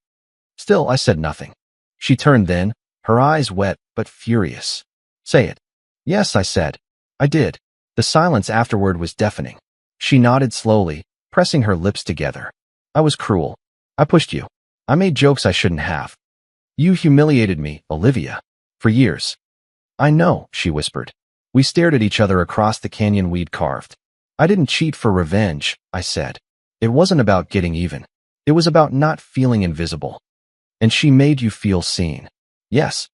S1: Still, I said nothing. She turned then, her eyes wet but furious. Say it. Yes, I said. I did. The silence afterward was deafening. She nodded slowly, pressing her lips together. I was cruel. I pushed you. I made jokes I shouldn't have. You humiliated me, Olivia. For years. I know, she whispered. We stared at each other across the canyon we'd carved. I didn't cheat for revenge, I said. It wasn't about getting even. It was about not feeling invisible. And she made you feel seen. Yes.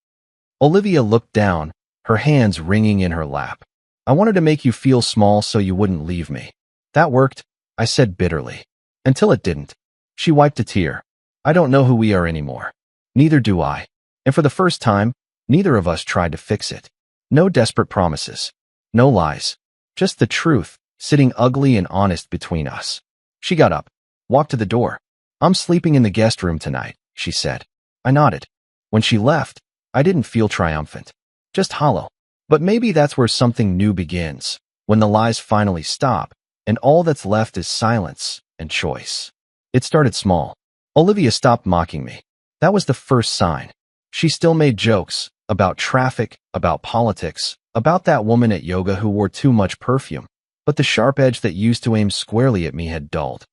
S1: Olivia looked down, her hands wringing in her lap. I wanted to make you feel small so you wouldn't leave me. That worked, I said bitterly. Until it didn't. She wiped a tear. I don't know who we are anymore. Neither do I. And for the first time, neither of us tried to fix it. No desperate promises. No lies. Just the truth, sitting ugly and honest between us. She got up, walked to the door. I'm sleeping in the guest room tonight, she said. I nodded. When she left, I didn't feel triumphant. Just hollow. But maybe that's where something new begins, when the lies finally stop, and all that's left is silence and choice. It started small. Olivia stopped mocking me. That was the first sign. She still made jokes about traffic, about politics, about that woman at yoga who wore too much perfume. But the sharp edge that used to aim squarely at me had dulled.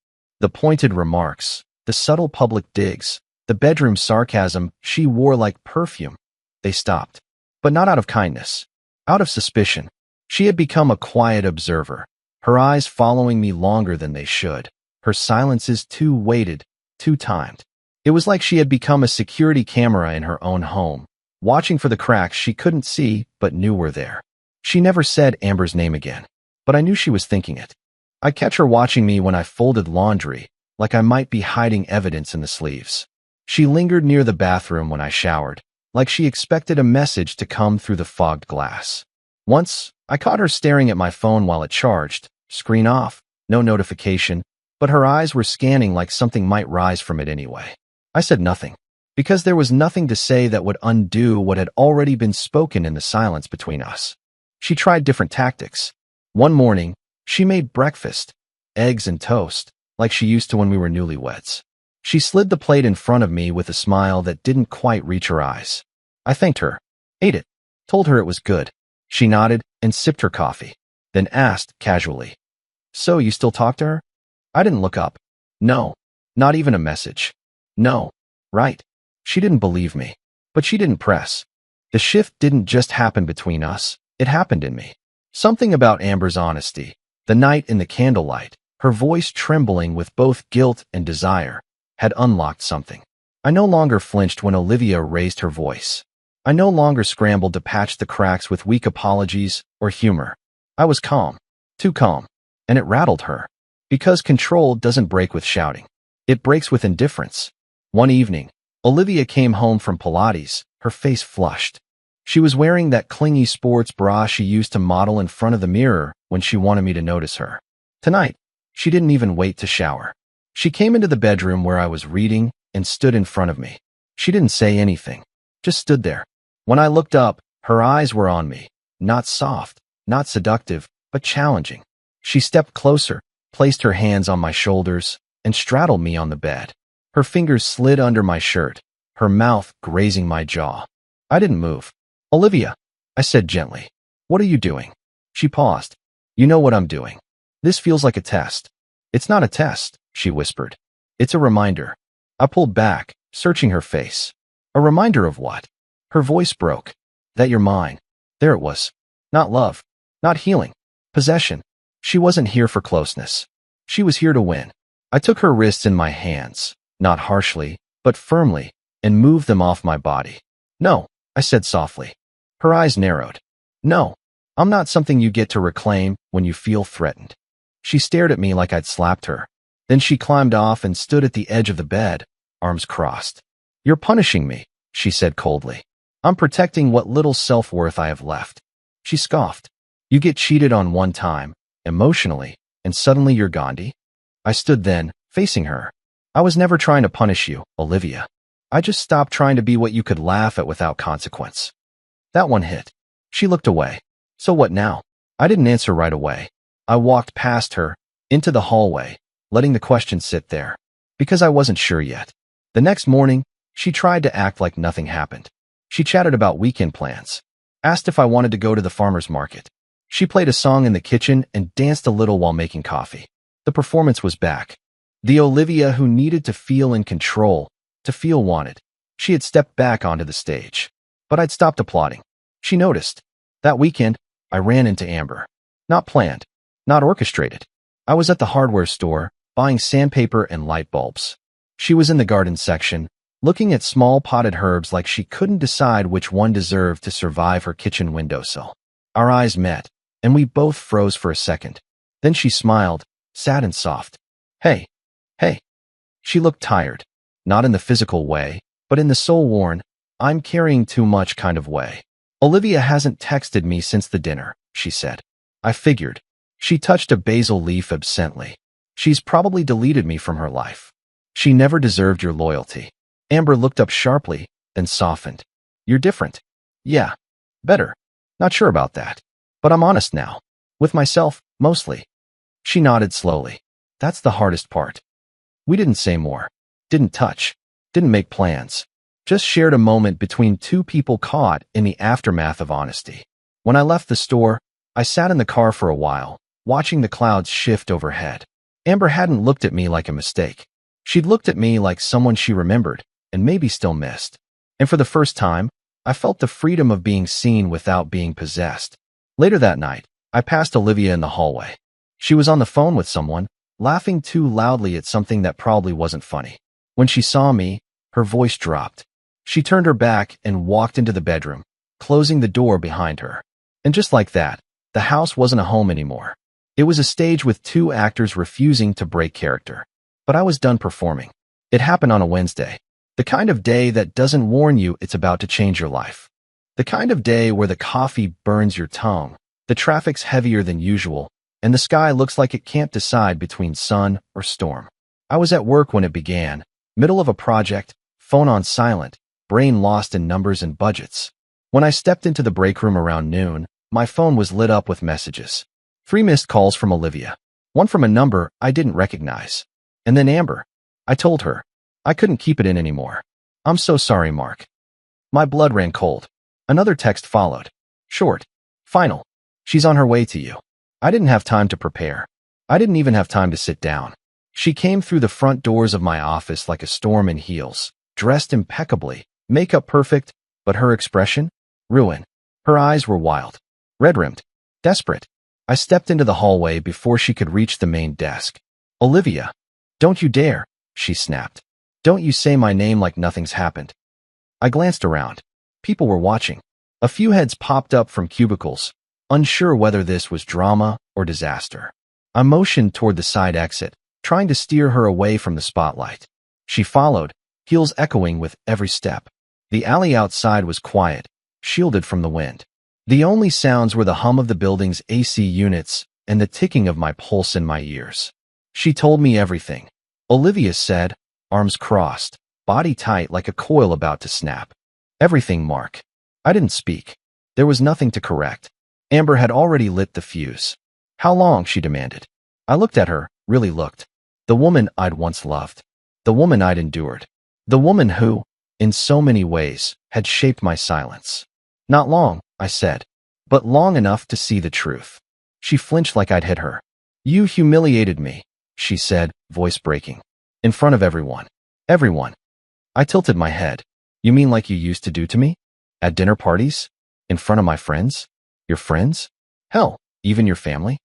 S1: The pointed remarks, the subtle public digs, the bedroom sarcasm she wore like perfume, they stopped. But not out of kindness. Out of suspicion. She had become a quiet observer, her eyes following me longer than they should, her silences too weighted, too timed. It was like she had become a security camera in her own home, watching for the cracks she couldn't see but knew were there. She never said Amber's name again, but I knew she was thinking it. I'd catch her watching me when I folded laundry, like I might be hiding evidence in the sleeves. She lingered near the bathroom when I showered, like she expected a message to come through the fogged glass. Once, I caught her staring at my phone while it charged, screen off, no notification, but her eyes were scanning like something might rise from it anyway. I said nothing, because there was nothing to say that would undo what had already been spoken in the silence between us. She tried different tactics. One morning, she made breakfast, eggs and toast, like she used to when we were newlyweds. She slid the plate in front of me with a smile that didn't quite reach her eyes. I thanked her, ate it, told her it was good. She nodded and sipped her coffee, then asked casually, "So you still talk to her?" I didn't look up. No, not even a message. No, right. She didn't believe me, but she didn't press. The shift didn't just happen between us, it happened in me. Something about Amber's honesty, the night in the candlelight, her voice trembling with both guilt and desire, had unlocked something. I no longer flinched when Olivia raised her voice. I no longer scrambled to patch the cracks with weak apologies or humor. I was calm, too calm, and it rattled her. Because control doesn't break with shouting. It breaks with indifference. One evening, Olivia came home from Pilates, her face flushed. She was wearing that clingy sports bra she used to model in front of the mirror when she wanted me to notice her. Tonight, she didn't even wait to shower. She came into the bedroom where I was reading and stood in front of me. She didn't say anything, just stood there. When I looked up, her eyes were on me, not soft, not seductive, but challenging. She stepped closer, placed her hands on my shoulders, and straddled me on the bed. Her fingers slid under my shirt, her mouth grazing my jaw. I didn't move. "Olivia," I said gently, "what are you doing?" She paused. "You know what I'm doing. This feels like a test." "It's not a test," she whispered. "It's a reminder." I pulled back, searching her face. A reminder of what? Her voice broke. "That you're mine." There it was. Not love. Not healing. Possession. She wasn't here for closeness. She was here to win. I took her wrists in my hands, not harshly, but firmly, and moved them off my body. "No," I said softly. Her eyes narrowed. "No, I'm not something you get to reclaim when you feel threatened." She stared at me like I'd slapped her. Then she climbed off and stood at the edge of the bed, arms crossed. "You're punishing me," she said coldly. "I'm protecting what little self-worth I have left." She scoffed. "You get cheated on one time, emotionally, and suddenly you're Gandhi?" I stood then, facing her. "I was never trying to punish you, Olivia. I just stopped trying to be what you could laugh at without consequence." That one hit. She looked away. "So what now?" I didn't answer right away. I walked past her, into the hallway, letting the question sit there, because I wasn't sure yet. The next morning, she tried to act like nothing happened. She chatted about weekend plans, asked if I wanted to go to the farmer's market. She played a song in the kitchen and danced a little while making coffee. The performance was back. The Olivia who needed to feel in control, to feel wanted. She had stepped back onto the stage. But I'd stopped applauding. She noticed. That weekend, I ran into Amber. Not planned. Not orchestrated. I was at the hardware store, buying sandpaper and light bulbs. She was in the garden section, looking at small potted herbs like she couldn't decide which one deserved to survive her kitchen windowsill. Our eyes met. and we both froze for a second. Then she smiled, sad and soft. Hey, hey. She looked tired, not in the physical way, but in the soul-worn, I'm carrying too much kind of way. Olivia hasn't texted me since the dinner, she said. I figured. She touched a basil leaf absently. She's probably deleted me from her life. She never deserved your loyalty. Amber looked up sharply, then softened. You're different. Yeah. Better. Not sure about that. But I'm honest now. With myself, mostly. She nodded slowly. That's the hardest part. We didn't say more. Didn't touch. Didn't make plans. Just shared a moment between two people caught in the aftermath of honesty. When I left the store, I sat in the car for a while, watching the clouds shift overhead. Amber hadn't looked at me like a mistake. She'd looked at me like someone she remembered, and maybe still missed. And for the first time, I felt the freedom of being seen without being possessed. Later that night, I passed Olivia in the hallway. She was on the phone with someone, laughing too loudly at something that probably wasn't funny. When she saw me, her voice dropped. She turned her back and walked into the bedroom, closing the door behind her. And just like that, the house wasn't a home anymore. It was a stage with two actors refusing to break character. But I was done performing. It happened on a Wednesday. The kind of day that doesn't warn you it's about to change your life. The kind of day where the coffee burns your tongue, the traffic's heavier than usual, and the sky looks like it can't decide between sun or storm. I was at work when it began, middle of a project, phone on silent, brain lost in numbers and budgets. When I stepped into the break room around noon, my phone was lit up with messages. 3 missed calls from Olivia. One from a number I didn't recognize. And then Amber. I told her. I couldn't keep it in anymore. I'm so sorry, Mark. My blood ran cold. Another text followed. Short. Final. She's on her way to you. I didn't have time to prepare. I didn't even have time to sit down. She came through the front doors of my office like a storm in heels, dressed impeccably, makeup perfect, but her expression? Ruin. Her eyes were wild. Red-rimmed. Desperate. I stepped into the hallway before she could reach the main desk. Olivia. Don't you dare, she snapped. Don't you say my name like nothing's happened. I glanced around. People were watching. A few heads popped up from cubicles, unsure whether this was drama or disaster. I motioned toward the side exit, trying to steer her away from the spotlight. She followed, heels echoing with every step. The alley outside was quiet, shielded from the wind. The only sounds were the hum of the building's AC units and the ticking of my pulse in my ears. She told me everything. Olivia said, arms crossed, body tight like a coil about to snap. Everything, Mark. I didn't speak. There was nothing to correct. Amber had already lit the fuse. How long? She demanded. I looked at her, really looked. The woman I'd once loved. The woman I'd endured. The woman who, in so many ways, had shaped my silence. Not long, I said, but long enough to see the truth. She flinched like I'd hit her. You humiliated me, she said, voice breaking. In front of everyone. Everyone. I tilted my head. You mean like you used to do to me? At dinner parties? In front of my friends? Your friends? Hell, even your family?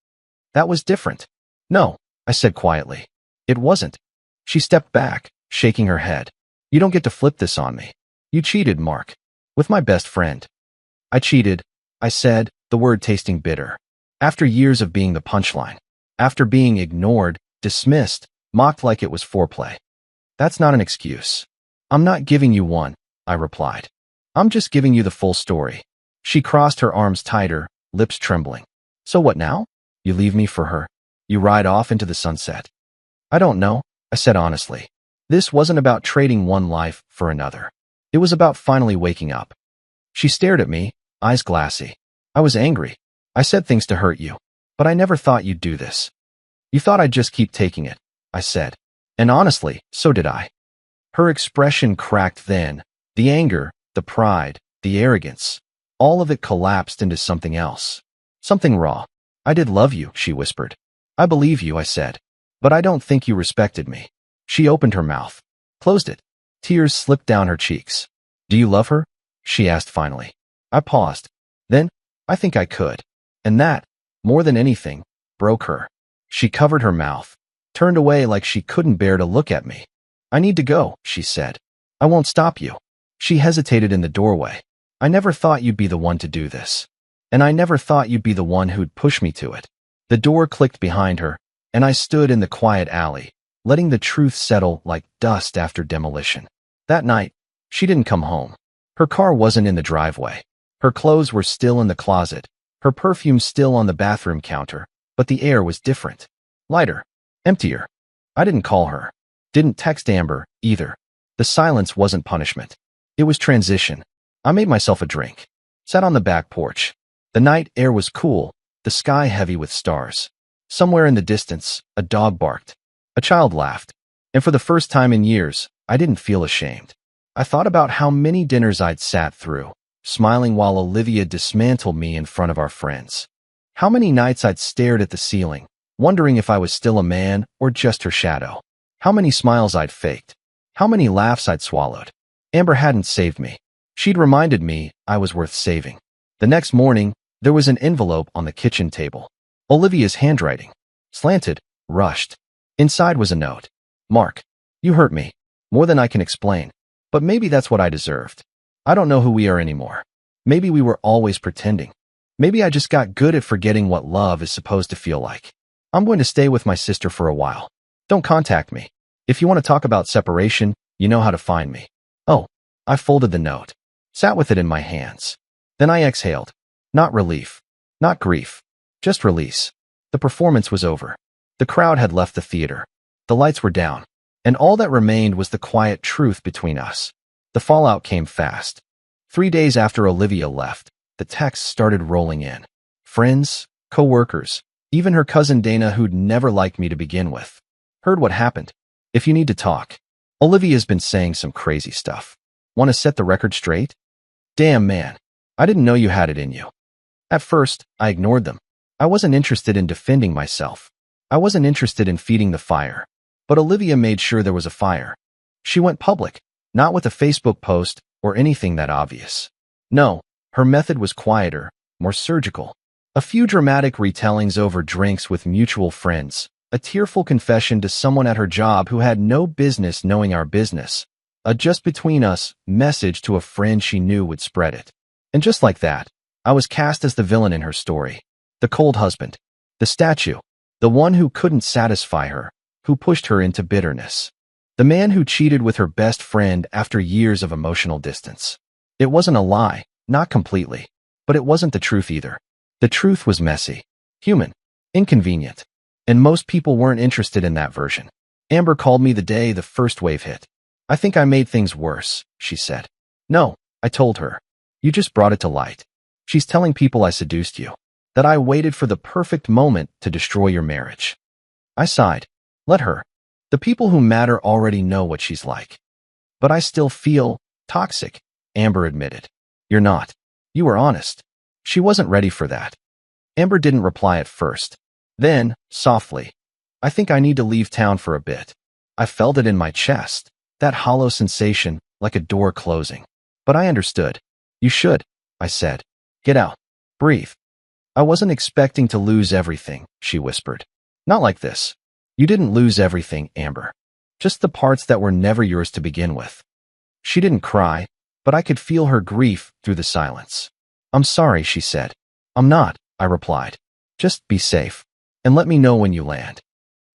S1: That was different. No, I said quietly. It wasn't. She stepped back, shaking her head. You don't get to flip this on me. You cheated, Mark. With my best friend. I cheated, I said, the word tasting bitter. After years of being the punchline. After being ignored, dismissed, mocked like it was foreplay. That's not an excuse. I'm not giving you one, I replied. I'm just giving you the full story. She crossed her arms tighter, lips trembling. So what now? You leave me for her? You ride off into the sunset? I don't know, I said honestly. This wasn't about trading one life for another. It was about finally waking up. She stared at me, eyes glassy. I was angry. I said things to hurt you, but I never thought you'd do this. You thought I'd just keep taking it, I said. And honestly, so did I. Her expression cracked then. The anger, the pride, the arrogance. All of it collapsed into something else. Something raw. I did love you, she whispered. I believe you, I said. But I don't think you respected me. She opened her mouth. Closed it. Tears slipped down her cheeks. Do you love her? She asked finally. I paused. Then, I think I could. And that, more than anything, broke her. She covered her mouth, turned away like she couldn't bear to look at me. I need to go, she said. I won't stop you. She hesitated in the doorway. I never thought you'd be the one to do this. And I never thought you'd be the one who'd push me to it. The door clicked behind her, and I stood in the quiet alley, letting the truth settle like dust after demolition. That night, she didn't come home. Her car wasn't in the driveway. Her clothes were still in the closet, her perfume still on the bathroom counter, but the air was different. Lighter. Emptier. I didn't call her. Didn't text Amber, either. The silence wasn't punishment. It was transition. I made myself a drink. Sat on the back porch. The night air was cool, the sky heavy with stars. Somewhere in the distance, a dog barked. A child laughed. And for the first time in years, I didn't feel ashamed. I thought about how many dinners I'd sat through, smiling while Olivia dismantled me in front of our friends. How many nights I'd stared at the ceiling, wondering if I was still a man or just her shadow. How many smiles I'd faked. How many laughs I'd swallowed. Amber hadn't saved me. She'd reminded me I was worth saving. The next morning, there was an envelope on the kitchen table. Olivia's handwriting. Slanted, rushed. Inside was a note. Mark, you hurt me. More than I can explain. But maybe that's what I deserved. I don't know who we are anymore. Maybe we were always pretending. Maybe I just got good at forgetting what love is supposed to feel like. I'm going to stay with my sister for a while. Don't contact me. If you want to talk about separation, you know how to find me. Oh, I folded the note. Sat with it in my hands. Then I exhaled. Not relief. Not grief. Just release. The performance was over. The crowd had left the theater. The lights were down. And all that remained was the quiet truth between us. The fallout came fast. 3 days after Olivia left, the texts started rolling in. Friends, co-workers, even her cousin Dana, who'd never liked me to begin with. Heard what happened. If you need to talk. Olivia's been saying some crazy stuff. Want to set the record straight? Damn, man. I didn't know you had it in you. At first, I ignored them. I wasn't interested in defending myself. I wasn't interested in feeding the fire. But Olivia made sure there was a fire. She went public, not with a Facebook post or anything that obvious. No, her method was quieter, more surgical. A few dramatic retellings over drinks with mutual friends, a tearful confession to someone at her job who had no business knowing our business, a just between us message to a friend she knew would spread it. And just like that, I was cast as the villain in her story. The cold husband. The statue. The one who couldn't satisfy her, who pushed her into bitterness. The man who cheated with her best friend after years of emotional distance. It wasn't a lie, not completely. But it wasn't the truth either. The truth was messy, human, inconvenient. And most people weren't interested in that version. Amber called me the day the first wave hit. I think I made things worse, she said. No, I told her. You just brought it to light. She's telling people I seduced you. That I waited for the perfect moment to destroy your marriage. I sighed. Let her. The people who matter already know what she's like. But I still feel toxic, Amber admitted. You're not. You were honest. She wasn't ready for that. Amber didn't reply at first. Then, softly, I think I need to leave town for a bit. I felt it in my chest, that hollow sensation, like a door closing. But I understood. You should, I said. Get out. Breathe. I wasn't expecting to lose everything, she whispered. Not like this. You didn't lose everything, Amber. Just the parts that were never yours to begin with. She didn't cry, but I could feel her grief through the silence. I'm sorry, she said. I'm not, I replied. Just be safe. And let me know when you land.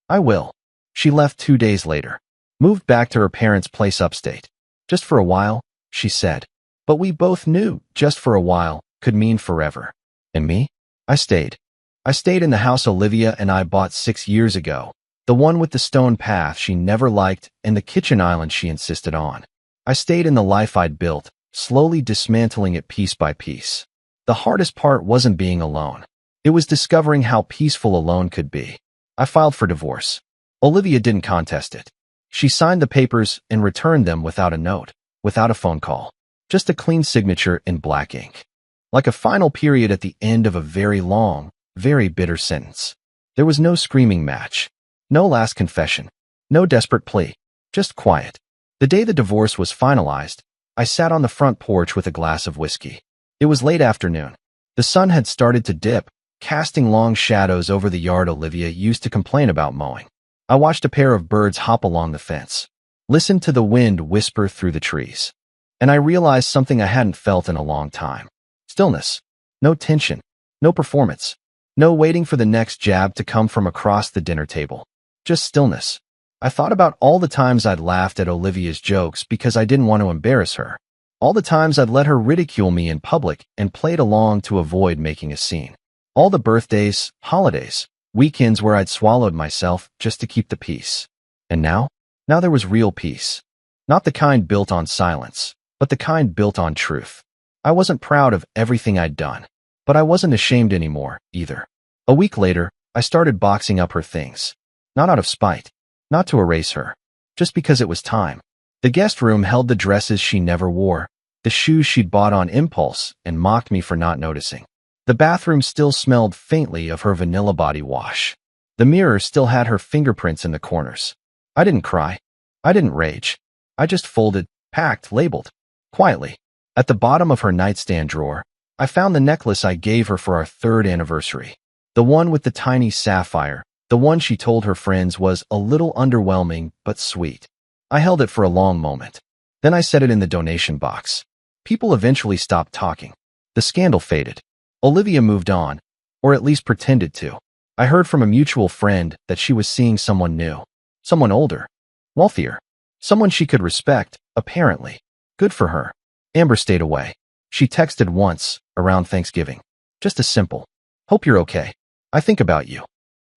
S1: I will. She left 2 days later. Moved back to her parents' place upstate. Just for a while, she said. But we both knew just for a while could mean forever. And me? I stayed. I stayed in the house Olivia and I bought 6 years ago. The one with the stone path she never liked and the kitchen island she insisted on. I stayed in the life I'd built, slowly dismantling it piece by piece. The hardest part wasn't being alone. It was discovering how peaceful alone could be. I filed for divorce. Olivia didn't contest it. She signed the papers and returned them without a note, without a phone call. Just a clean signature in black ink. Like a final period at the end of a very long, very bitter sentence. There was no screaming match. No last confession. No desperate plea. Just quiet. The day the divorce was finalized, I sat on the front porch with a glass of whiskey. It was late afternoon. The sun had started to dip, casting long shadows over the yard Olivia used to complain about mowing. I watched a pair of birds hop along the fence, listened to the wind whisper through the trees, and I realized something I hadn't felt in a long time. Stillness. No tension. No performance. No waiting for the next jab to come from across the dinner table. Just stillness. I thought about all the times I'd laughed at Olivia's jokes because I didn't want to embarrass her. All the times I'd let her ridicule me in public and played along to avoid making a scene. All the birthdays, holidays, weekends where I'd swallowed myself just to keep the peace. And now? Now there was real peace. Not the kind built on silence, but the kind built on truth. I wasn't proud of everything I'd done, but I wasn't ashamed anymore, either. A week later, I started boxing up her things. Not out of spite. Not to erase her. Just because it was time. The guest room held the dresses she never wore, the shoes she'd bought on impulse and mocked me for not noticing. The bathroom still smelled faintly of her vanilla body wash. The mirror still had her fingerprints in the corners. I didn't cry. I didn't rage. I just folded, packed, labeled. Quietly. At the bottom of her nightstand drawer, I found the necklace I gave her for our 3rd anniversary. The one with the tiny sapphire, the one she told her friends was a little underwhelming but sweet. I held it for a long moment. Then I set it in the donation box. People eventually stopped talking. The scandal faded. Olivia moved on, or at least pretended to. I heard from a mutual friend that she was seeing someone new. Someone older. Wealthier. Someone she could respect, apparently. Good for her. Amber stayed away. She texted once, around Thanksgiving. Just a simple, "Hope you're okay. I think about you."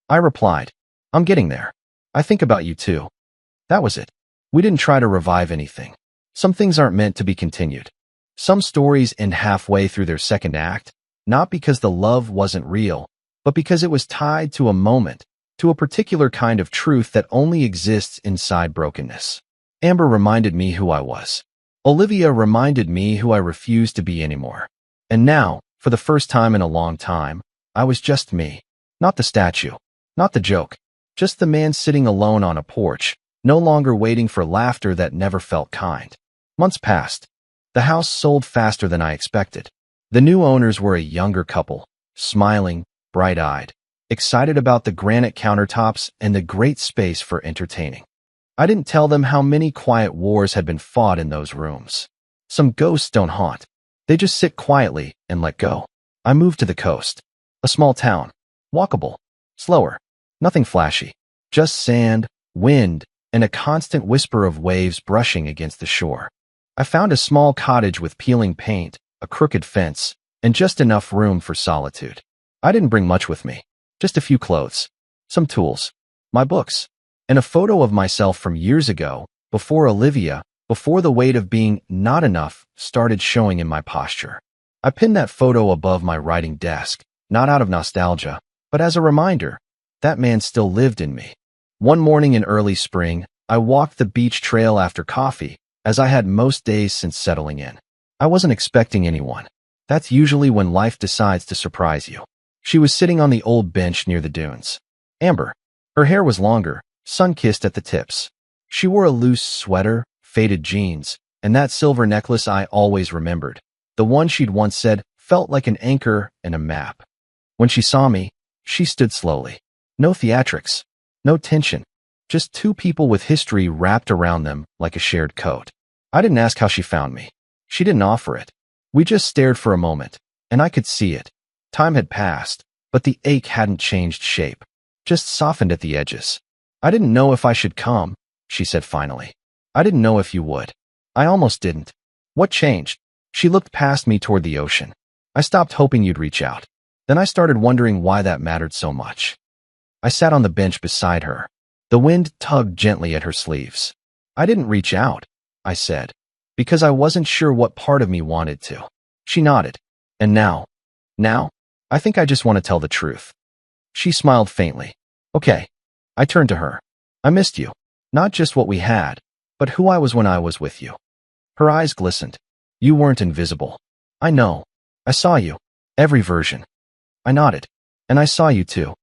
S1: I replied, "I'm getting there. I think about you too." That was it. We didn't try to revive anything. Some things aren't meant to be continued. Some stories end halfway through their second act, not because the love wasn't real, but because it was tied to a moment, to a particular kind of truth that only exists inside brokenness. Amber reminded me who I was. Olivia reminded me who I refused to be anymore. And now, for the first time in a long time, I was just me. Not the statue. Not the joke. Just the man sitting alone on a porch, no longer waiting for laughter that never felt kind. Months passed. The house sold faster than I expected. The new owners were a younger couple, smiling, bright-eyed, excited about the granite countertops and the great space for entertaining. I didn't tell them how many quiet wars had been fought in those rooms. Some ghosts don't haunt. They just sit quietly and let go. I moved to the coast. A small town. Walkable. Slower. Nothing flashy. Just sand, wind, and a constant whisper of waves brushing against the shore. I found a small cottage with peeling paint, a crooked fence, and just enough room for solitude. I didn't bring much with me. Just a few clothes. Some tools. My books. And a photo of myself from years ago, before Olivia, before the weight of being not enough started showing in my posture. I pinned that photo above my writing desk, not out of nostalgia, but as a reminder, that man still lived in me. One morning in early spring, I walked the beach trail after coffee, as I had most days since settling in. I wasn't expecting anyone. That's usually when life decides to surprise you. She was sitting on the old bench near the dunes. Amber. Her hair was longer, sun-kissed at the tips. She wore a loose sweater, faded jeans, and that silver necklace I always remembered. The one she'd once said felt like an anchor and a map. When she saw me, she stood slowly. No theatrics. No tension. Just two people with history wrapped around them like a shared coat. I didn't ask how she found me. She didn't offer it. We just stared for a moment, and I could see it. Time had passed, but the ache hadn't changed shape. Just softened at the edges. "I didn't know if I should come," she said finally. "I didn't know if you would. I almost didn't." "What changed?" She looked past me toward the ocean. "I stopped hoping you'd reach out. Then I started wondering why that mattered so much." I sat on the bench beside her. The wind tugged gently at her sleeves. "I didn't reach out," I said, "because I wasn't sure what part of me wanted to." She nodded. "And now? Now? I think I just want to tell the truth." She smiled faintly. "Okay." I turned to her. "I missed you. Not just what we had, but who I was when I was with you." Her eyes glistened. "You weren't invisible." "I know. I saw you. Every version." I nodded. "And I saw you too."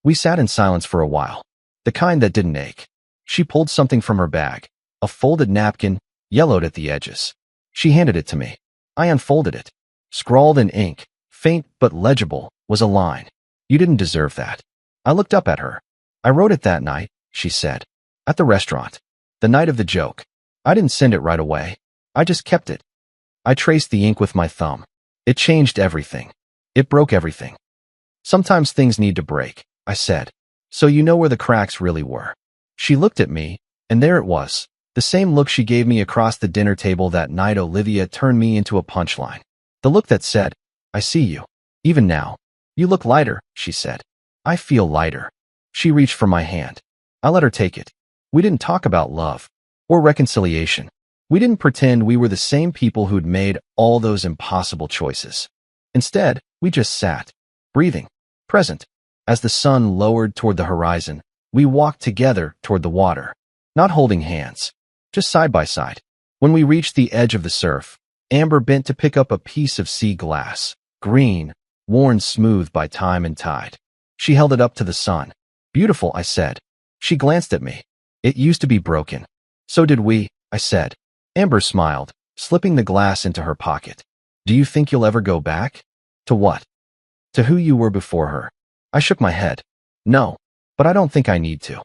S1: We sat in silence for a while. The kind that didn't ache. She pulled something from her bag. A folded napkin, yellowed at the edges. She handed it to me. I unfolded it. Scrawled in ink, faint but legible, was a line. "You didn't deserve that." I looked up at her. "I wrote it that night," she said. "At the restaurant. The night of the joke. I didn't send it right away. I just kept it." I traced the ink with my thumb. It changed everything. It broke everything. Sometimes things need to break, I said. So you know where the cracks really were. She looked at me, and there it was. The same look she gave me across the dinner table that night. Olivia turned me into a punchline. The look that said, I see you. Even now. You look lighter, she said. I feel lighter. She reached for my hand. I let her take it. We didn't talk about love or reconciliation. We didn't pretend we were the same people who'd made all those impossible choices. Instead, we just sat, breathing, present. As the sun lowered toward the horizon, we walked together toward the water, not holding hands, just side by side. When we reached the edge of the surf, Amber bent to pick up a piece of sea glass, green, worn smooth by time and tide. She held it up to the sun. Beautiful, I said. She glanced at me. It used to be broken. So did we, I said. Amber smiled, slipping the glass into her pocket. Do you think you'll ever go back? To what? To who you were before her. I shook my head. No, but I don't think I need to.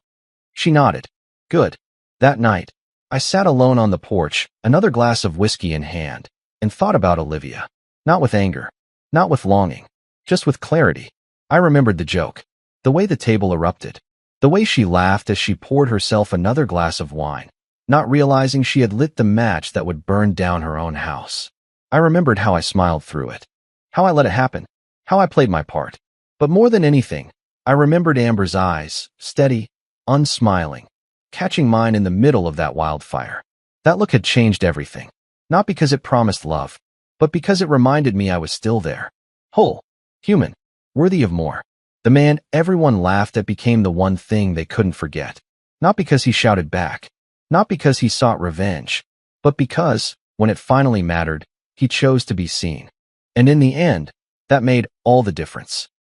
S1: She nodded. Good. That night, I sat alone on the porch, another glass of whiskey in hand, and thought about Olivia. Not with anger, not with longing, just with clarity. I remembered the joke, the way the table erupted, the way she laughed as she poured herself another glass of wine, not realizing she had lit the match that would burn down her own house. I remembered how I smiled through it, how I let it happen, how I played my part. But more than anything, I remembered Amber's eyes, steady, unsmiling, catching mine in the middle of that wildfire. That look had changed everything, not because it promised love, but because it reminded me I was still there, whole, human, worthy of more. The man everyone laughed at became the one thing they couldn't forget, not because he shouted back, not because he sought revenge, but because, when it finally mattered, he chose to be seen. And in the end, that made all the difference.